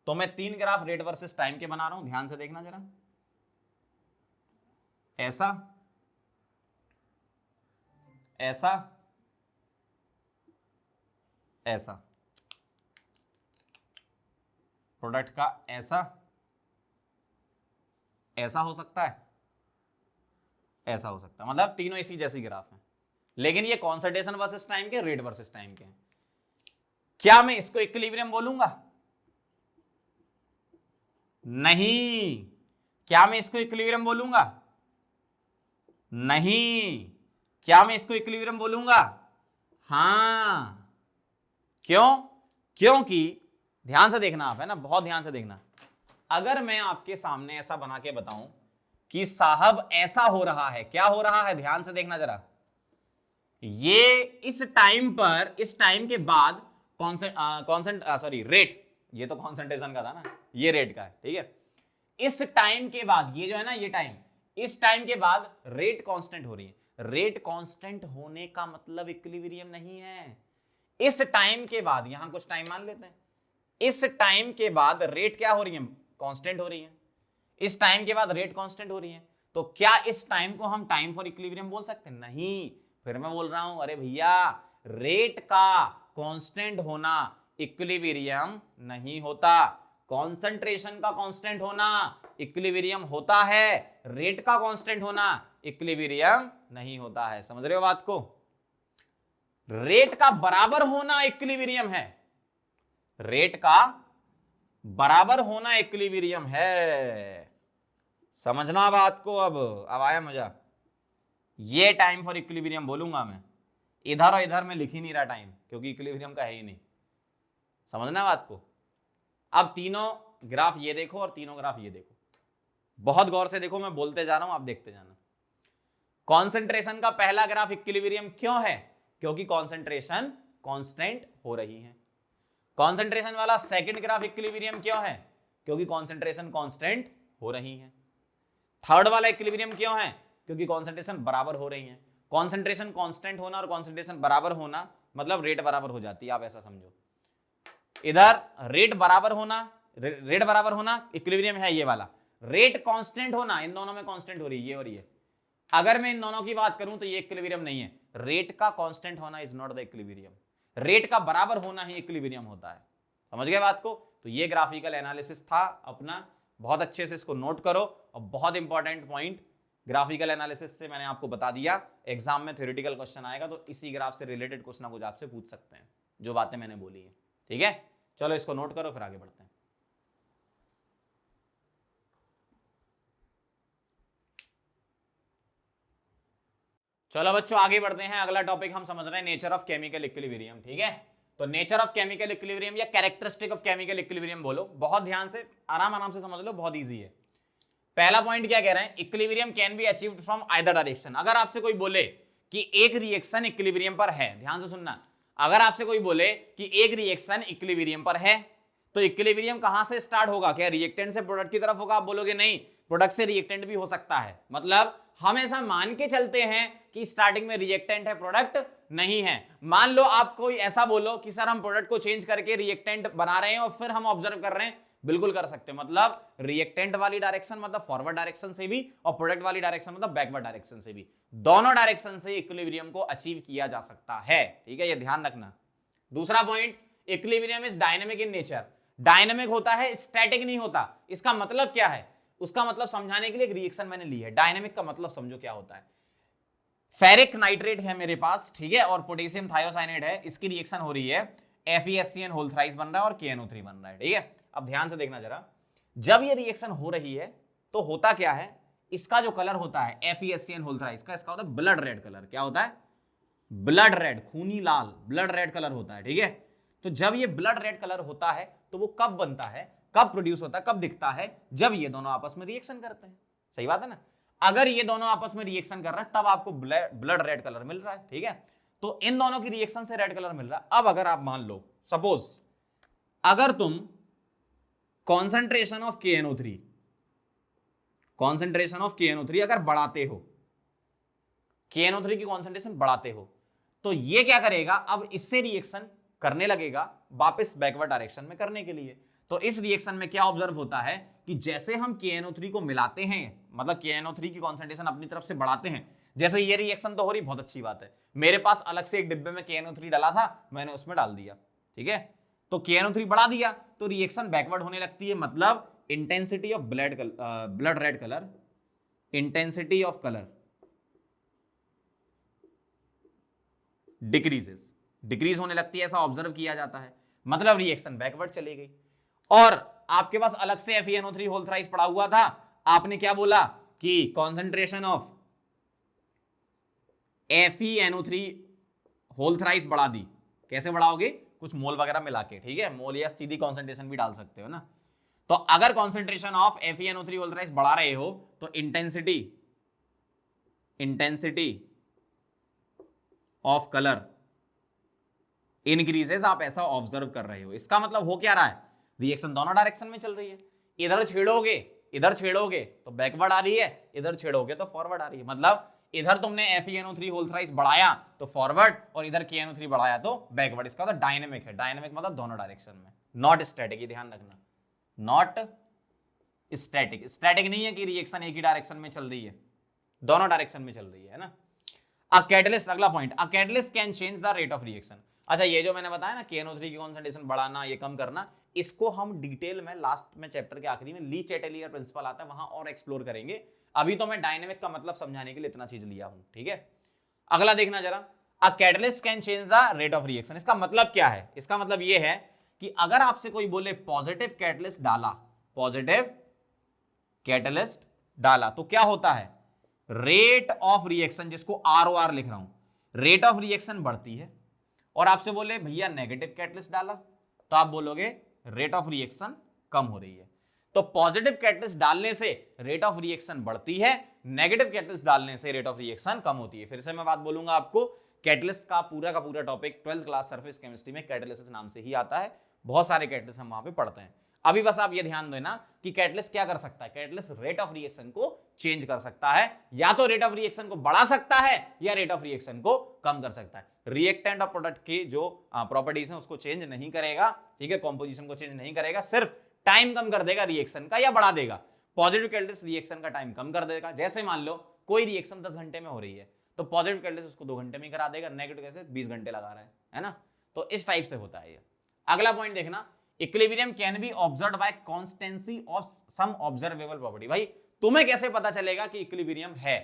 तो मैं 3 ग्राफ रेट वर्सेस टाइम के बना रहा हूं, ध्यान से देखना जरा, ऐसा, ऐसा, ऐसा, प्रोडक्ट का ऐसा, ऐसा हो सकता है, ऐसा हो सकता है, मतलब तीनों इसी जैसी ग्राफ हैं, लेकिन ये कॉन्सेंट्रेशन वर्सेस टाइम के, रेट वर्सेस टाइम के हैं। क्या मैं इसको इक्विलिब्रियम बोलूंगा? नहीं। क्या मैं इसको इक्विलिब्रियम बोलूंगा? नहीं। क्या मैं इसको इक्विलिब्रियम बोलूंगा? हां। क्यों? क्योंकि ध्यान से देखना आप, है ना, बहुत ध्यान से देखना, अगर मैं आपके सामने ऐसा बना के बताऊं कि साहब ऐसा हो रहा है, क्या हो रहा है, ध्यान से देखना जरा, ये इस टाइम पर, इस टाइम के बाद रेट, ये तो कॉन्सेंट्रेशन का था ना, ये रेट का है, ठीक है, इस टाइम के बाद ये जो है ना, ये टाइम, इस टाइम के बाद रेट कांस्टेंट हो रही है। रेट कांस्टेंट होने का मतलब इक्विलिब्रियम नहीं है। इस टाइम के बाद, यहां कुछ टाइम मान लेते हैं, इस टाइम के बाद रेट क्या हो रही है, कांस्टेंट हो रही है, इस टाइम के बाद रेट कांस्टेंट हो रही है। तो क्या इस टाइम को हम टाइम फॉर इक्विलिब्रियम बोल सकते हैं? नहीं। फिर मैं बोल रहा हूं, अरे भैया रेट का कांस्टेंट होना इक्विलिब्रियम नहीं होता, कॉन्सेंट्रेशन का कांस्टेंट होना इक्विलिब्रियम होता है, रेट का कांस्टेंट होना इक्विलिब्रियम नहीं होता है। समझ रहे हो बात को? रेट का बराबर होना इक्विलिब्रियम है, रेट का बराबर होना इक्विलिब्रियम है, समझना बात को। अब आया मजा। ये टाइम फॉर इक्विलिब्रियम बोलूंगा मैं, इधर और इधर में लिख ही नहीं रहा टाइम, क्योंकि इक्विलिब्रियम का है ही नहीं, समझना बात को। अब तीनों ग्राफ ये देखो और तीनों ग्राफ ये देखो, बहुत गौर से देखो, मैं बोलते जा रहा हूं, आप देखते जाना। कॉन्सेंट्रेशन का पहला ग्राफ इक्विलिब्रियम क्यों है? क्योंकि कॉन्सेंट्रेशन कांस्टेंट हो रही है। कॉन्सेंट्रेशन वाला सेकंड ग्राफ इक्विलिब्रियम क्यों है? क्योंकि कॉन्सेंट्रेशन कांस्टेंट हो रही है। थर्ड वाला इक्विलिब्रियम क्यों है? क्योंकि कॉन्सेंट्रेशन बराबर हो रही है। कॉन्सेंट्रेशन कांस्टेंट होना और कॉन्सेंट्रेशन बराबर होना मतलब रेट बराबर हो जाती है, आप ऐसा समझो। इधर रेट बराबर होना इक्विलिब्रियम है ये वाला, रेट कांस्टेंट होना, इन दोनों में कांस्टेंट हो रही है ये और ये। अगर मैं इन दोनों की बात करूं तो ये इक्विलिब्रियम नहीं है। रेट का कांस्टेंट होना is not the equilibrium, rate का बराबर होना ही इक्विलिब्रियम होता है। समझ गए बात को? तो ये ग्राफिकल एनालिसिस था अपना, बहुत अच्छे से इसको नोट करो। और बहुत इंपॉर्टेंट पॉइंट ग्राफिकल एनालिसिस से मैंने आपको बता दिया, एग्जाम में थ्योरेटिकल क्वेश्चन आएगा तो इसी ग्राफ से रिलेटेड कुछ ना कुछ आपसे पूछ सकते हैं, जो बातें मैंने बोली है। ठीक है, चलो इसको नोट करो, फिर आगे बढ़ते हैं। चलो बच्चों आगे बढ़ते हैं। अगला टॉपिक हम समझ रहे हैं नेचर ऑफ केमिकल इक्विलिब्रियम। ठीक है, तो नेचर ऑफ केमिकल इक्विलिब्रियम या कैरेक्टरिस्टिक ऑफ केमिकल इक्विलिब्रियम बोलो, बहुत ध्यान से आराम से समझ लो, बहुत इजी है। पहला पॉइंट क्या कह रहे हैं? Equilibrium can be achieved from either direction. अगर आपसे कोई बोले कि एक रिएक्शन इक्विलिब्रियम पर है, ध्यान से सुनना, अगर आपसे कोई बोले कि एक रिएक्शन इक्विलिब्रियम पर है तो इक्विलिब्रियम कहां से स्टार्ट होगा? क्या रिएक्टेंट से प्रोडक्ट की तरफ होगा? आप बोलोगे नहीं, प्रोडक्ट से रिएक्टेंट भी हो सकता है। मतलब हम ऐसा मान के चलते हैं कि स्टार्टिंग में रिएक्टेंट है, प्रोडक्ट नहीं है। मान लो आप कोई ऐसा बोलो कि सर हम प्रोडक्ट को चेंज करके रिएक्टेंट बना रहे हैं और फिर हम ऑब्जर्व कर रहे हैं, बिल्कुल कर सकते हैं। मतलब रिएक्टेंट वाली डायरेक्शन मतलब फॉरवर्ड डायरेक्शन से भी, और प्रोडक्ट वाली डायरेक्शन मतलब बैकवर्ड डायरेक्शन से भी, दोनों डायरेक्शन से इक्विलिब्रियम को अचीव किया जा सकता है। ठीक है, ये ध्यान रखना। दूसरा point, equilibrium is dynamic in nature. Dynamic होता है, स्टैटिक नहीं होता। इसका मतलब क्या है? उसका मतलब समझाने के लिए एक रिएक्शन मैंने ली है। डायनेमिक का मतलब समझो क्या होता है। फेरिक नाइट्रेट है मेरे पास, ठीक है, और पोटेशियम थायोसाइनेट है, इसकी रिएक्शन हो रही है, FeSCN होल थ्राइस बन रहा है और KNO3 बन रहा है। ठीक है, अब ध्यान से देखना जरा, जब ये रिएक्शन हो रही है तो होता क्या है? इसका जो कलर होता है FeSCN होल थ्राइस का, इसका होता है ब्लड रेड कलर। क्या होता है? ब्लड रेड, खूनी लाल, ब्लड रेड कलर होता है। ठीक है, तो जब ये ब्लड रेड कलर होता है तो वो कब बनता है, कब प्रोड्यूस होता है, कब दिखता है? जब ये दोनों आपस में रिएक्शन करते हैं। सही बात है ना? अगर ये दोनों आपस में रिएक्शन कर रहे हैं तब आपको ब्लड रेड कलर मिल रहा है। ठीक है, तो इन दोनों की रिएक्शन से रेड कलर मिल रहा है। अब अगर आप मान लो, सपोज अगर तुम कॉन्सेंट्रेशन ऑफ KNO3 अगर बढ़ाते हो, KNO3 की कॉन्सेंट्रेशन बढ़ाते हो, तो ये क्या करेगा? अब इससे रिएक्शन करने लगेगा वापस बैकवर्ड डायरेक्शन में करने के लिए। तो इस रिएक्शन में क्या ऑब्जर्व होता है कि जैसे हम KNO3 को मिलाते हैं, मतलब KNO3 की कॉन्सेंट्रेशन अपनी तरफ से बढ़ाते हैं, जैसे ये रिएक्शन तो हो रही, बहुत अच्छी बात है, मेरे पास अलग से एक डिब्बे में KNO3 डाला था, मैंने उसमें डाल दिया। ठीक है, तो KNO3 बढ़ा दिया तो रिएक्शन बैकवर्ड होने लगती है। मतलब intensity of blood red colour, intensity of colour decrease होने लगती है, ऐसा ऑब्जर्व किया जाता है। मतलब रिएक्शन बैकवर्ड चली गई। और आपके पास अलग से FeNO3 होल थ्राइस पड़ा हुआ था, आपने क्या बोला कि concentration of FeNO3 whole thrice बढ़ा दी। कैसे बढ़ाओगे? कुछ मोल वगैरह मिला के। ठीक है, मोल या सीधी कॉन्सेंट्रेशन भी डाल सकते हो ना। तो अगर concentration of FeNO3 whole thrice बढ़ा रहे हो तो इंटेंसिटी ऑफ कलर इंक्रीजेस, आप ऐसा ऑब्जर्व कर रहे हो। इसका मतलब हो क्या रहा है? रिएक्शन दोनों डायरेक्शन में चल रही है। इधर छेड़ोगे तो बैकवर्ड आ रही है, इधर छेड़ोगे तो फॉरवर्ड आ रही है। मतलब इधर तुमने FeNO3 होल थ्राइस बढ़ाया तो फॉरवर्ड, और इधर KNO3 बढ़ाया तो बैकवर्ड। इसका मतलब डायनेमिक है। डायनेमिक मतलब दोनों डायरेक्शन में, नॉट स्टैटिक। ये ध्यान रखना, नॉट स्टैटिक। स्टैटिक नहीं है कि रिएक्शन एक ही डायरेक्शन में चल रही है, दोनों डायरेक्शन में चल रही है ना। अ कैटलिस्ट, अगला point, a catalyst can change the rate of reaction. अच्छा, ये जो मैंने बताया ना KNO3 की कॉन्सेंट्रेशन बढ़ाना, ये कम करना, इसको हम डिटेल में लास्ट में चैप्टर के आखिरी में ली चैटेलियर प्रिंसिपल आता है, वहां और एक्सप्लोर करेंगे। अभी तो मैं डायनेमिक का मतलब समझाने के लिए इतना चीज लिया हूं। ठीक है, अगला देखना जरा, a catalyst can change the rate of reaction. इसका मतलब क्या है? इसका मतलब ये है कि अगर आपसे कोई बोले पॉजिटिव कैटलिस्ट डाला तो क्या होता है? रेट ऑफ रिएक्शन, जिसको ROR लिख रहा हूं, रेट ऑफ रिएक्शन बढ़ती है। और आपसे बोले भैया नेगेटिव कैटलिस्ट डाला तो आप बोलोगे रेट ऑफ रिएक्शन कम हो रही है। तो पॉजिटिव कैटलिस्ट डालने से रेट ऑफ रिएक्शन बढ़ती है, नेगेटिव कैटलिस्ट डालने से रेट ऑफ रिएक्शन कम होती है। फिर से मैं बात बोलूंगा आपको, कैटलिस्ट का पूरा topic 12th class surface chemistry में कैटालिसिस नाम से ही आता है। बहुत सारे कैटलिस्ट हम वहां पे पढ़ते हैं। अभी बस आप ये ध्यान देना कि कैटलिस्ट क्या कर सकता है, कैटलिस्ट रेट ऑफ रिएक्शन को चेंज कर सकता है, या तो रेट ऑफ रिएक्शन को बढ़ा सकता है या रेट ऑफ रिएक्शन को कम कर सकता है। रिएक्टेंट और प्रोडक्ट की जो प्रॉपर्टीज हैं उसको चेंज नहीं करेगा, ठीक है, कॉम्पोजिशन को चेंज नहीं करेगा, सिर्फ टाइम कम कर देगा रिएक्शन का या बढ़ा देगा। पॉजिटिव कैटलिस्ट रिएक्शन का टाइम कम कर देगा। जैसे मान लो कोई रिएक्शन 10 घंटे में हो रही है तो पॉजिटिव कैटलिस्ट उसको 2 घंटे में करा देगा, नेगेटिव कैटलिस्ट 20 घंटे लगा रहा है ना। तो इस टाइप से होता है ये। अगला पॉइंट देखना, equilibrium can be observed by constancy of some observable property. भाई तुम्हें कैसे पता चलेगा कि इक्विलिब्रियम है,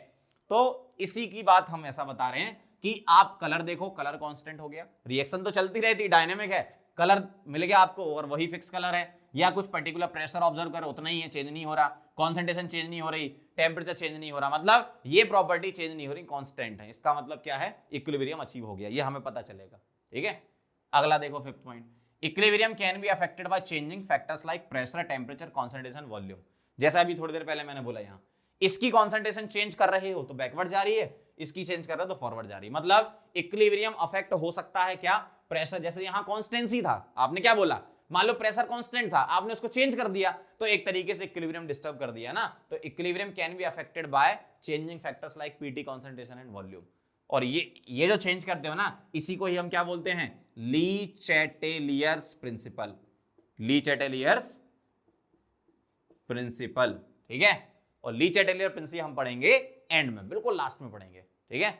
तो इसी की बात हम ऐसा बता रहे हैं कि आप कलर देखो, कलर कांस्टेंट हो गया, रिएक्शन तो चलती रहती, डायनेमिक है, कलर मिल गया आपको और वही फिक्स कलर है, या कुछ पर्टिकुलर प्रेशर ऑब्जर्व करो उतना ही है, चेंज नहीं हो रहा, कॉन्सेंट्रेशन चेंज नहीं हो रही, टेम्परेचर चेंज नहीं हो रहा, मतलब ये प्रॉपर्टी चेंज नहीं हो रही, कांस्टेंट है। इसका मतलब क्या है, इक्विलिब्रियम अचीव हो गया, ये हमें पता चलेगा। ठीक है, अगला देखो 5th point, equilibrium can be affected by changing factors like pressure, temperature, concentration, volume. जैसा अभी थोड़ी देर पहले मैंने बोला, यहाँ इसकी कॉन्सेंट्रेशन चेंज कर रहे हो तो बैकवर्ड जा रही है, इसकी चेंज कर रहे हो तो फॉरवर्ड जा रही है। मतलब इक्विलिब्रियम अफेक्ट हो सकता है क्या, प्रेशर, जैसे यहाँ कांस्टेंसी था, आपने क्या बोला, मान लो प्रेशर कांस्टेंट था, आपने उसको चेंज कर दिया तो एक तरीके से इक्विलिब्रियम डिस्टर्ब कर दिया ना। तो equilibrium can be affected by changing factors like PT, concentration and volume. और ये जो चेंज करते हो ना, इसी को ही हम क्या बोलते हैं, ली चैटेलियर्स प्रिंसिपल, ली चैटेलियर्स प्रिंसिपल। ठीक है, और ली चैटेलियर प्रिंसिपल हम पढ़ेंगे एंड में, बिल्कुल लास्ट में पढ़ेंगे। ठीक है,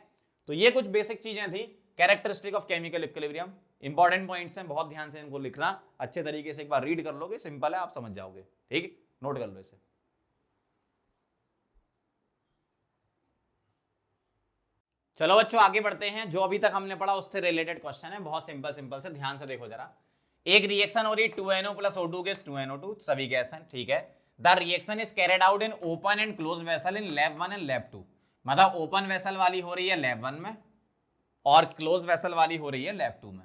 तो ये कुछ बेसिक चीजें थी, characteristic of chemical equilibrium. Important points हैं, बहुत ध्यान से इनको लिखना, अच्छे तरीके से एक बार रीड कर लोगे, सिंपल है, आप समझ जाओगे। ठीक है, नोट कर लो इसे। चलो बच्चों आगे बढ़ते हैं, जो अभी तक हमने पढ़ा उससे रिलेटेड क्वेश्चन है, बहुत सिंपल से ध्यान से देखो जरा। एक रिएक्शन हो रही है 2NO + O2 गैस 2NO2, सभी गैस हैं, ठीक है। The reaction is carried out in open and close vessel in lab 1 and lab 2। मतलब ओपन वेसल वाली हो रही है लैब 1 में और क्लोज वेसल वाली हो रही है लैब 2 में,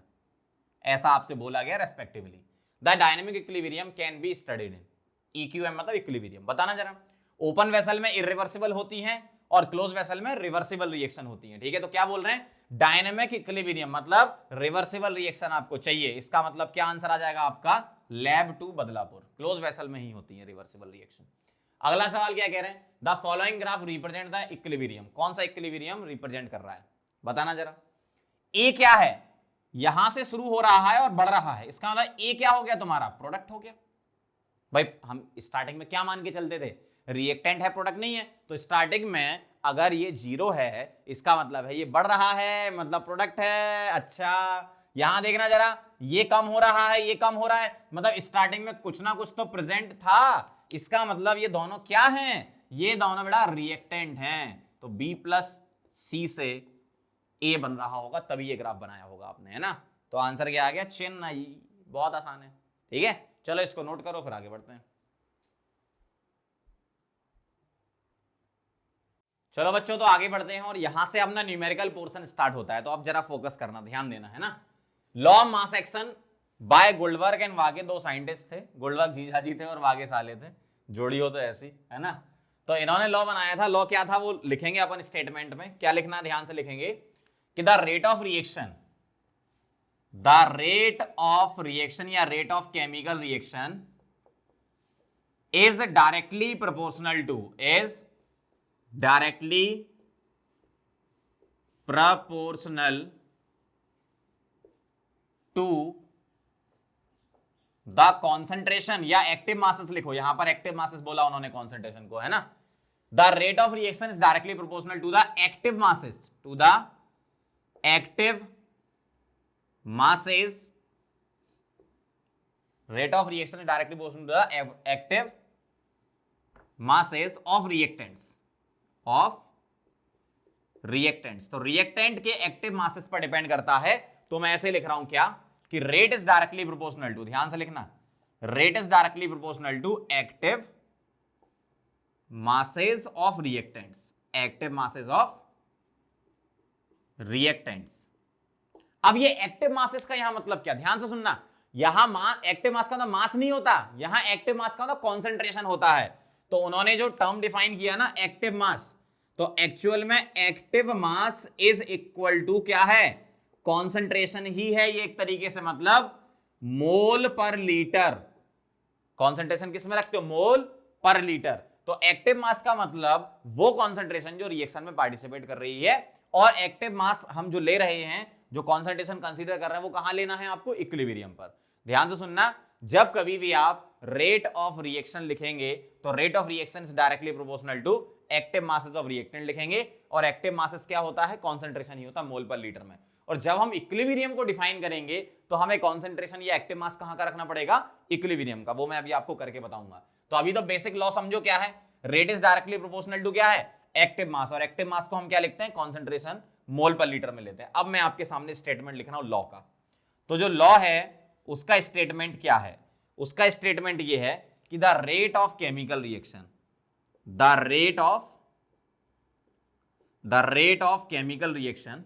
ऐसा आपसे बोला गया respectively. The dynamic equilibrium can be studied in, EQM मतलब इक्विलिब्रियम, बताना जरा। ओपन वेसल में इरिवर्सिबल होती हैं और क्लोज वेसल में रिवर्सिबल रिएक्शन होती है। ठीक है, तो क्या बोल रहे हैं, डायनेमिक इक्विलिब्रियम मतलब रिवर्सिबल रिएक्शन आपको चाहिए, इसका मतलब क्या आंसर आ जाएगा आपका, लैब 2 बदलापुर, क्लोज वेसल में ही होती है रिवर्सिबल रिएक्शन। अगला सवाल क्या कह रहे हैं, the following graph represent the equilibrium. कौन सा इक्विलिब्रियम रिप्रेजेंट कर रहा है, बताना जरा। ए क्या है, यहां से शुरू हो रहा है और बढ़ रहा है, इसका मतलब ए क्या हो गया तुम्हारा, प्रोडक्ट हो गया। भाई हम स्टार्टिंग में क्या मान के चलते थे, रिएक्टेंट है प्रोडक्ट नहीं है, तो स्टार्टिंग में अगर ये 0 है इसका मतलब है ये बढ़ रहा है, मतलब प्रोडक्ट है। अच्छा यहां देखना जरा, ये कम हो रहा है, ये कम हो रहा है, मतलब स्टार्टिंग में कुछ ना कुछ तो प्रेजेंट था, इसका मतलब ये दोनों क्या हैं, ये दोनों बेटा रिएक्टेंट हैं। तो B+C से A बन रहा होगा, तभी ये ग्राफ बनाया होगा आपने, है ना। तो आंसर क्या आ गया, चेन्नई, बहुत आसान है। ठीक है, चलो इसको नोट करो फिर आगे बढ़ते हैं। चलो बच्चों तो आगे बढ़ते हैं और यहां से अपना न्यूमेरिकल पोर्शन स्टार्ट होता है, तो अब जरा फोकस करना, ध्यान देना, है ना। Law mass action by Goldberg and Waage, दो साइंटिस्ट थे, गोल्डबर्ग जीजाजी थे और वागे साले थे, जोड़ी हो तो ऐसी, है ना। तो इन्होंने लॉ बनाया था, लॉ क्या था वो लिखेंगे अपन स्टेटमेंट में, क्या लिखना ध्यान से लिखेंगे कि the rate of reaction, the rate of reaction या rate of chemical reaction is directly proportional to, is directly proportional to the concentration, या एक्टिव मासेस लिखो, यहां पर एक्टिव मासेस बोला उन्होंने कॉन्सेंट्रेशन को, है ना। The rate of reaction is directly proportional to the active masses, to the active masses, rate of reaction is directly proportional to the active masses of reactants, of reactants. तो reactant के active masses पर depend करता है, तो मैं ऐसे लिख रहा हूं क्या कि rate is directly proportional to, ध्यान से लिखना, rate is directly proportional to active masses of reactants, active masses of reactants. अब ये एक्टिव मासेस का यहां मतलब क्या, ध्यान से सुनना, यहां एक्टिव मास का मतलब मास नहीं होता, यहां एक्टिव मास का मतलब कॉन्सेंट्रेशन होता है। तो उन्होंने जो टर्म डिफाइन किया ना एक्टिव मास, तो एक्चुअल में active mass is equal to क्या है, कॉन्सेंट्रेशन ही है ये एक तरीके से, मतलब मोल पर लीटर। कॉन्सेंट्रेशन किस में रखते हो, मोल पर लीटर। तो एक्टिव मास का मतलब वो कॉन्सेंट्रेशन जो रिएक्शन में पार्टिसिपेट कर रही है, और एक्टिव मास हम जो ले रहे हैं, जो कॉन्सेंट्रेशन कंसीडर कर रहे हैं, वो कहां लेना है आपको, इक्विलिब्रियम पर। ध्यान से सुनना, जब कभी भी आप रेट ऑफ रिएक्शन लिखेंगे तो rate of reaction is directly proportional to active masses of reactant लिखेंगे, और एक्टिव मासेस क्या होता है, कॉन्सेंट्रेशन ही होता है मोल पर लीटर में। और जब हम इक्विलिब्रियम को डिफाइन करेंगे तो हमें कॉन्सेंट्रेशन या एक्टिव मास कहां का रखना पड़ेगा, इक्विलिब्रियम का। वो मैं अभी आपको करके बताऊंगा। तो अभी तो बेसिक लॉ समझो क्या है, rate is directly proportional to क्या है, एक्टिव मास, और एक्टिव मास को हम क्या लिखते हैं, कॉन्सेंट्रेशन मोल पर लीटर में लेते हैं। अब मैं आपके सामने स्टेटमेंट लिख रहा हूं लॉ का। तो जो लॉ है उसका स्टेटमेंट क्या है, उसका स्टेटमेंट ये है कि the rate of chemical reaction, the rate of chemical reaction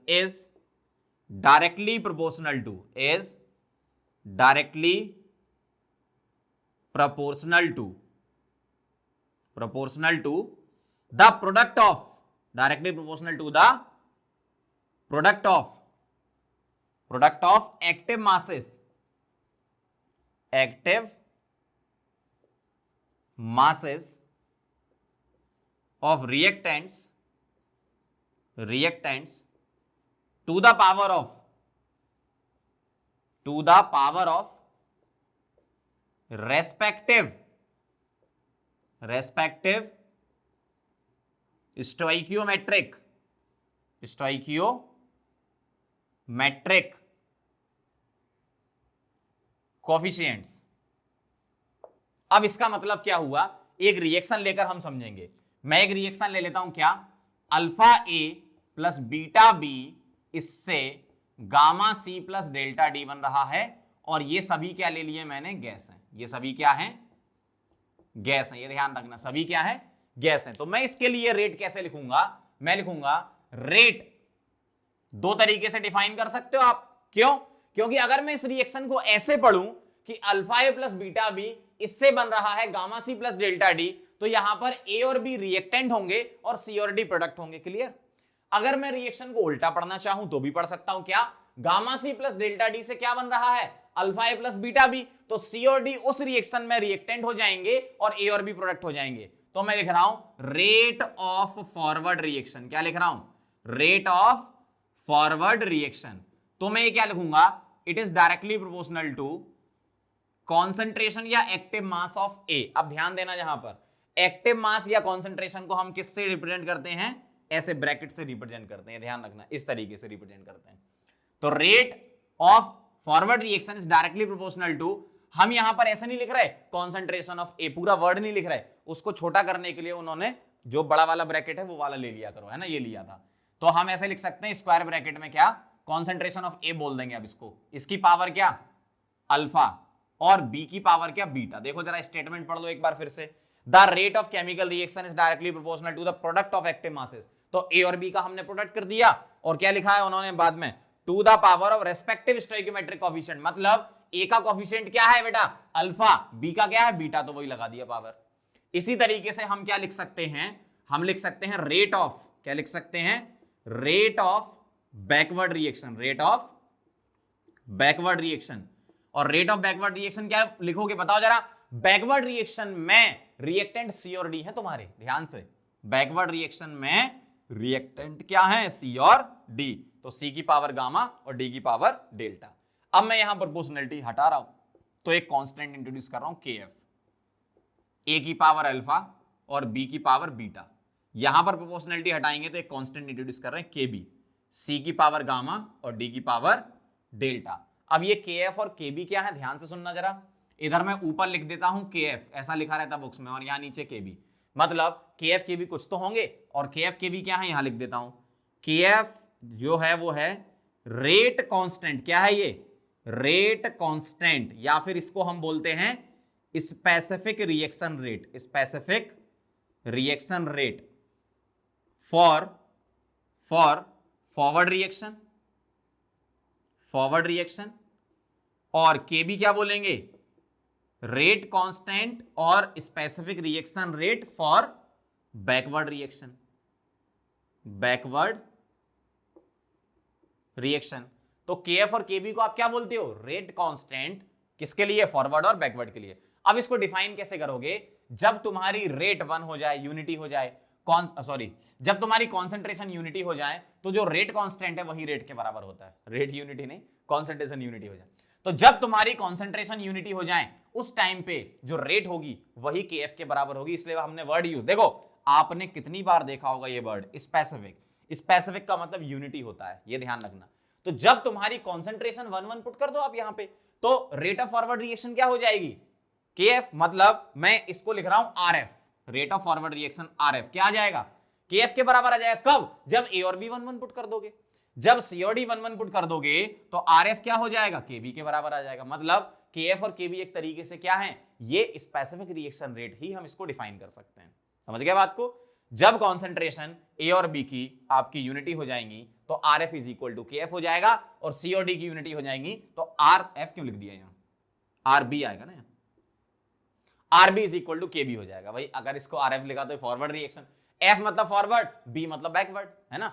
is directly proportional to the product of, directly proportional to the product of active masses of reactants to the power of respective stoichiometric coefficients। अब इसका मतलब क्या हुआ, एक reaction लेकर हम समझेंगे। मैं एक रिएक्शन ले लेता हूं क्या, alpha A plus beta B, इससे gamma C plus delta D बन रहा है, और ये सभी क्या ले लिए मैंने, गैस है। ये सभी क्या है, गैस है। ये ध्यान रखना, सभी क्या है, गैस है। तो मैं इसके लिए रेट कैसे लिखूंगा, मैं लिखूंगा रेट दो तरीके से डिफाइन कर सकते हो आप। क्यों, क्योंकि अगर मैं इस रिएक्शन को ऐसे पढ़ूं कि alpha A plus beta B, इससे बन रहा है gamma C plus delta D, तो यहां पर ए और बी रिएक्टेंट होंगे और सी और डी प्रोडक्ट होंगे। क्लियर। अगर मैं रिएक्शन को उल्टा पढ़ना चाहूं तो भी पढ़ सकता हूं, क्या, gamma C plus delta D से क्या बन रहा है, alpha A plus beta B, तो सी और डी उस रिएक्शन में रिएक्टेंट हो जाएंगे और ए और बी प्रोडक्ट हो जाएंगे। तो मैं लिख रहा हूं रेट ऑफ फॉरवर्ड रिएक्शन। क्या लिख रहा हूं, रेट ऑफ फॉरवर्ड रिएक्शन। तो मैं ये क्या लिखूंगा, it is directly proportional to concentration या एक्टिव मास ऑफ ए। अब ध्यान देना, यहां पर एक्टिव मास या कॉन्सेंट्रेशन को हम किससे रिप्रेजेंट करते हैं, ऐसे ब्रैकेट से रिप्रेजेंट करते हैं। ध्यान रखना, इस तरीके से रिप्रेजेंट करते हैं। तो rate of forward reaction is directly proportional to, हम यहां पर ऐसे नहीं लिख रहे कॉन्सेंट्रेशन ऑफ ए, पूरा वर्ड नहीं लिख रहे, उसको छोटा करने के लिए उन्होंने जो बड़ा वाला ब्रैकेट है वो वाला ले लिया करो, है ना, ये लिया था। तो हम ऐसे लिख सकते हैं स्क्वायर ब्रैकेट में क्या, कॉन्सेंट्रेशन ऑफ ए बोल देंगे। अब इसको, इसकी पावर क्या, अल्फा, और बी की पावर क्या, बीटा। देखो जरा स्टेटमेंट पढ़ लो एक बार फिर से, the rate of chemical reaction is directly proportional to the product of active masses. तो ए और बी का हमने प्रोडक्ट कर दिया, और क्या लिखा है उन्होंने बाद में, to the power of respective stoichiometric coefficient. मतलब ए का कोएफिशिएंट क्या है बेटा, अल्फा, बी का क्या है, बीटा, तो वही लगा दिया पावर। इसी तरीके से हम क्या लिख सकते हैं, हम लिख सकते हैं रेट ऑफ, क्या लिख सकते हैं, rate of backward reaction, rate of backward reaction. और रेट ऑफ बैकवर्ड रिएक्शन क्या लिखोगे, बताओ जरा। बैकवर्ड रिएक्शन में रिएक्टेंट सी और डी है तुम्हारे, ध्यान से, बैकवर्ड रिएक्शन में रिएक्टेंट क्या है, सी और डी। तो सी की पावर गामा और डी की पावर डेल्टा। अब मैं यहां प्रोपोर्शनलिटी हटा रहा हूं, तो एक कांस्टेंट इंट्रोड्यूस कर रहा हूं, के एफ, ए की पावर अल्फा और बी की पावर बीटा। यहां पर प्रोपोर्शनलिटी हटाएंगे तो एक कांस्टेंट इंट्रोड्यूस कर रहे हैं, के बी, सी की पावर गामा और डी की पावर डेल्टा। अब ये के एफ और के बी क्या है, ध्यान से सुनना जरा। इधर मैं ऊपर लिख देता हूं के एफ, ऐसा लिखा रहता बुक्स में, और यहां नीचे के बी। मतलब के एफ के बी कुछ तो होंगे, और के एफ के बी क्या है, यहां लिख देता हूं। के एफ जो है वो है रेट कांस्टेंट। क्या है ये, रेट कांस्टेंट, या फिर इसको हम बोलते हैं specific reaction rate, specific reaction rate for forward reaction, forward reaction, और केबी क्या बोलेंगे, रेट कांस्टेंट और specific reaction rate for backward reaction, backward reaction. तो केएफ और केबी को आप क्या बोलते हो, रेट कांस्टेंट, किसके लिए, फॉरवर्ड और बैकवर्ड के लिए। अब इसको डिफाइन कैसे करोगे, जब तुम्हारी रेट 1 हो जाए, यूनिटी हो जाए, जब तुम्हारी कॉन्सेंट्रेशन यूनिटी हो जाए, तो जो रेट कांस्टेंट है वही रेट के बराबर होता है, रेट यूनिटी नहीं, कॉन्सेंट्रेशन यूनिटी हो जाए। तो जब तुम्हारी कॉन्सेंट्रेशन यूनिटी हो जाए, उस टाइम पे जो रेट होगी वही केएफ के बराबर होगी, इसलिए हमने वर्ड यूज, देखो आपने कितनी बार देखा होगा ये वर्ड स्पेसिफिक, स्पेसिफिक का मतलब यूनिटी होता है, ये ध्यान रखना। तो जब तुम्हारी कॉन्सेंट्रेशन 1 पुट कर दो आप यहां पे, तो रेट ऑफ फॉरवर्ड रिएक्शन क्या हो जाएगी, केएफ, मतलब मैं इसको लिख रहा हूं RF, rate of forward reaction RF क्या आ जाएगा, केएफ के बराबर आ जाएगा। कब, जब ए और बी 1 पुट कर दोगे, जब सी और डी 1 पुट कर दोगे तो आरएफ क्या हो जाएगा, केबी के बराबर आ जाएगा। मतलब केएफ और केबी एक तरीके से क्या है, ये स्पेसिफिक रिएक्शन रेट ही हम इसको डिफाइन कर सकते हैं। समझ गए बात को, जब कॉन्सेंट्रेशन ए और बी की आपकी यूनिटी हो जाएंगी तो R F is equal to K F हो जाएगा, और सी और डी की यूनिटी हो जाएंगी तो आर एफ क्यों लिख दिया, यहां आर बी आएगा ना, R B is equal to K B हो जाएगा। भाई अगर इसको आर एफ लिखा तो फॉरवर्ड रिएक्शन, एफ मतलब फॉरवर्ड, बी मतलब बैकवर्ड, है ना।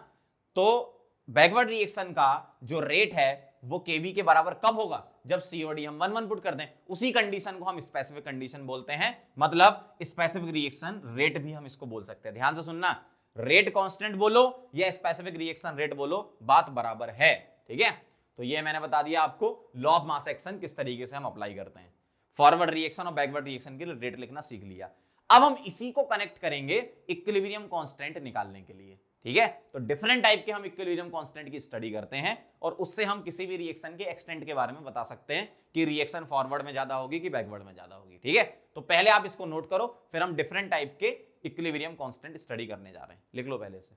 तो बैकवर्ड रिएक्शन का जो रेट है वो केबी के बराबर कब होगा, जब सीओडी हम 1 पुट कर दें, उसी कंडीशन को हम स्पेसिफिक कंडीशन बोलते हैं। मतलब स्पेसिफिक रिएक्शन रेट भी हम इसको बोल सकते हैं। ध्यान से सुनना, रेट कांस्टेंट बोलो या स्पेसिफिक रिएक्शन रेट बोलो, बात बराबर है, ठीक है। तो ये मैंने बता दिया आपको लॉ ऑफ मास एक्शन किस तरीके से हम अप्लाई करते हैं। फॉरवर्ड रिएक्शन और बैकवर्ड रिएक्शन के लिए रेट लिखना सीख लिया। अब हम इसी को कनेक्ट करेंगे इक्विलिब्रियम कांस्टेंट निकालने के लिए, ठीक है। तो डिफरेंट टाइप के हम इक्विलिब्रियम कांस्टेंट की स्टडी करते हैं और उससे हम किसी भी रिएक्शन के एक्सटेंट के बारे में बता सकते हैं कि रिएक्शन फॉरवर्ड में ज्यादा होगी कि बैकवर्ड में ज्यादा होगी, ठीक है। तो पहले आप इसको नोट करो, फिर हम डिफरेंट टाइप के इक्विलिब्रियम कांस्टेंट स्टडी करने जा रहे हैं। लिख लो पहले से।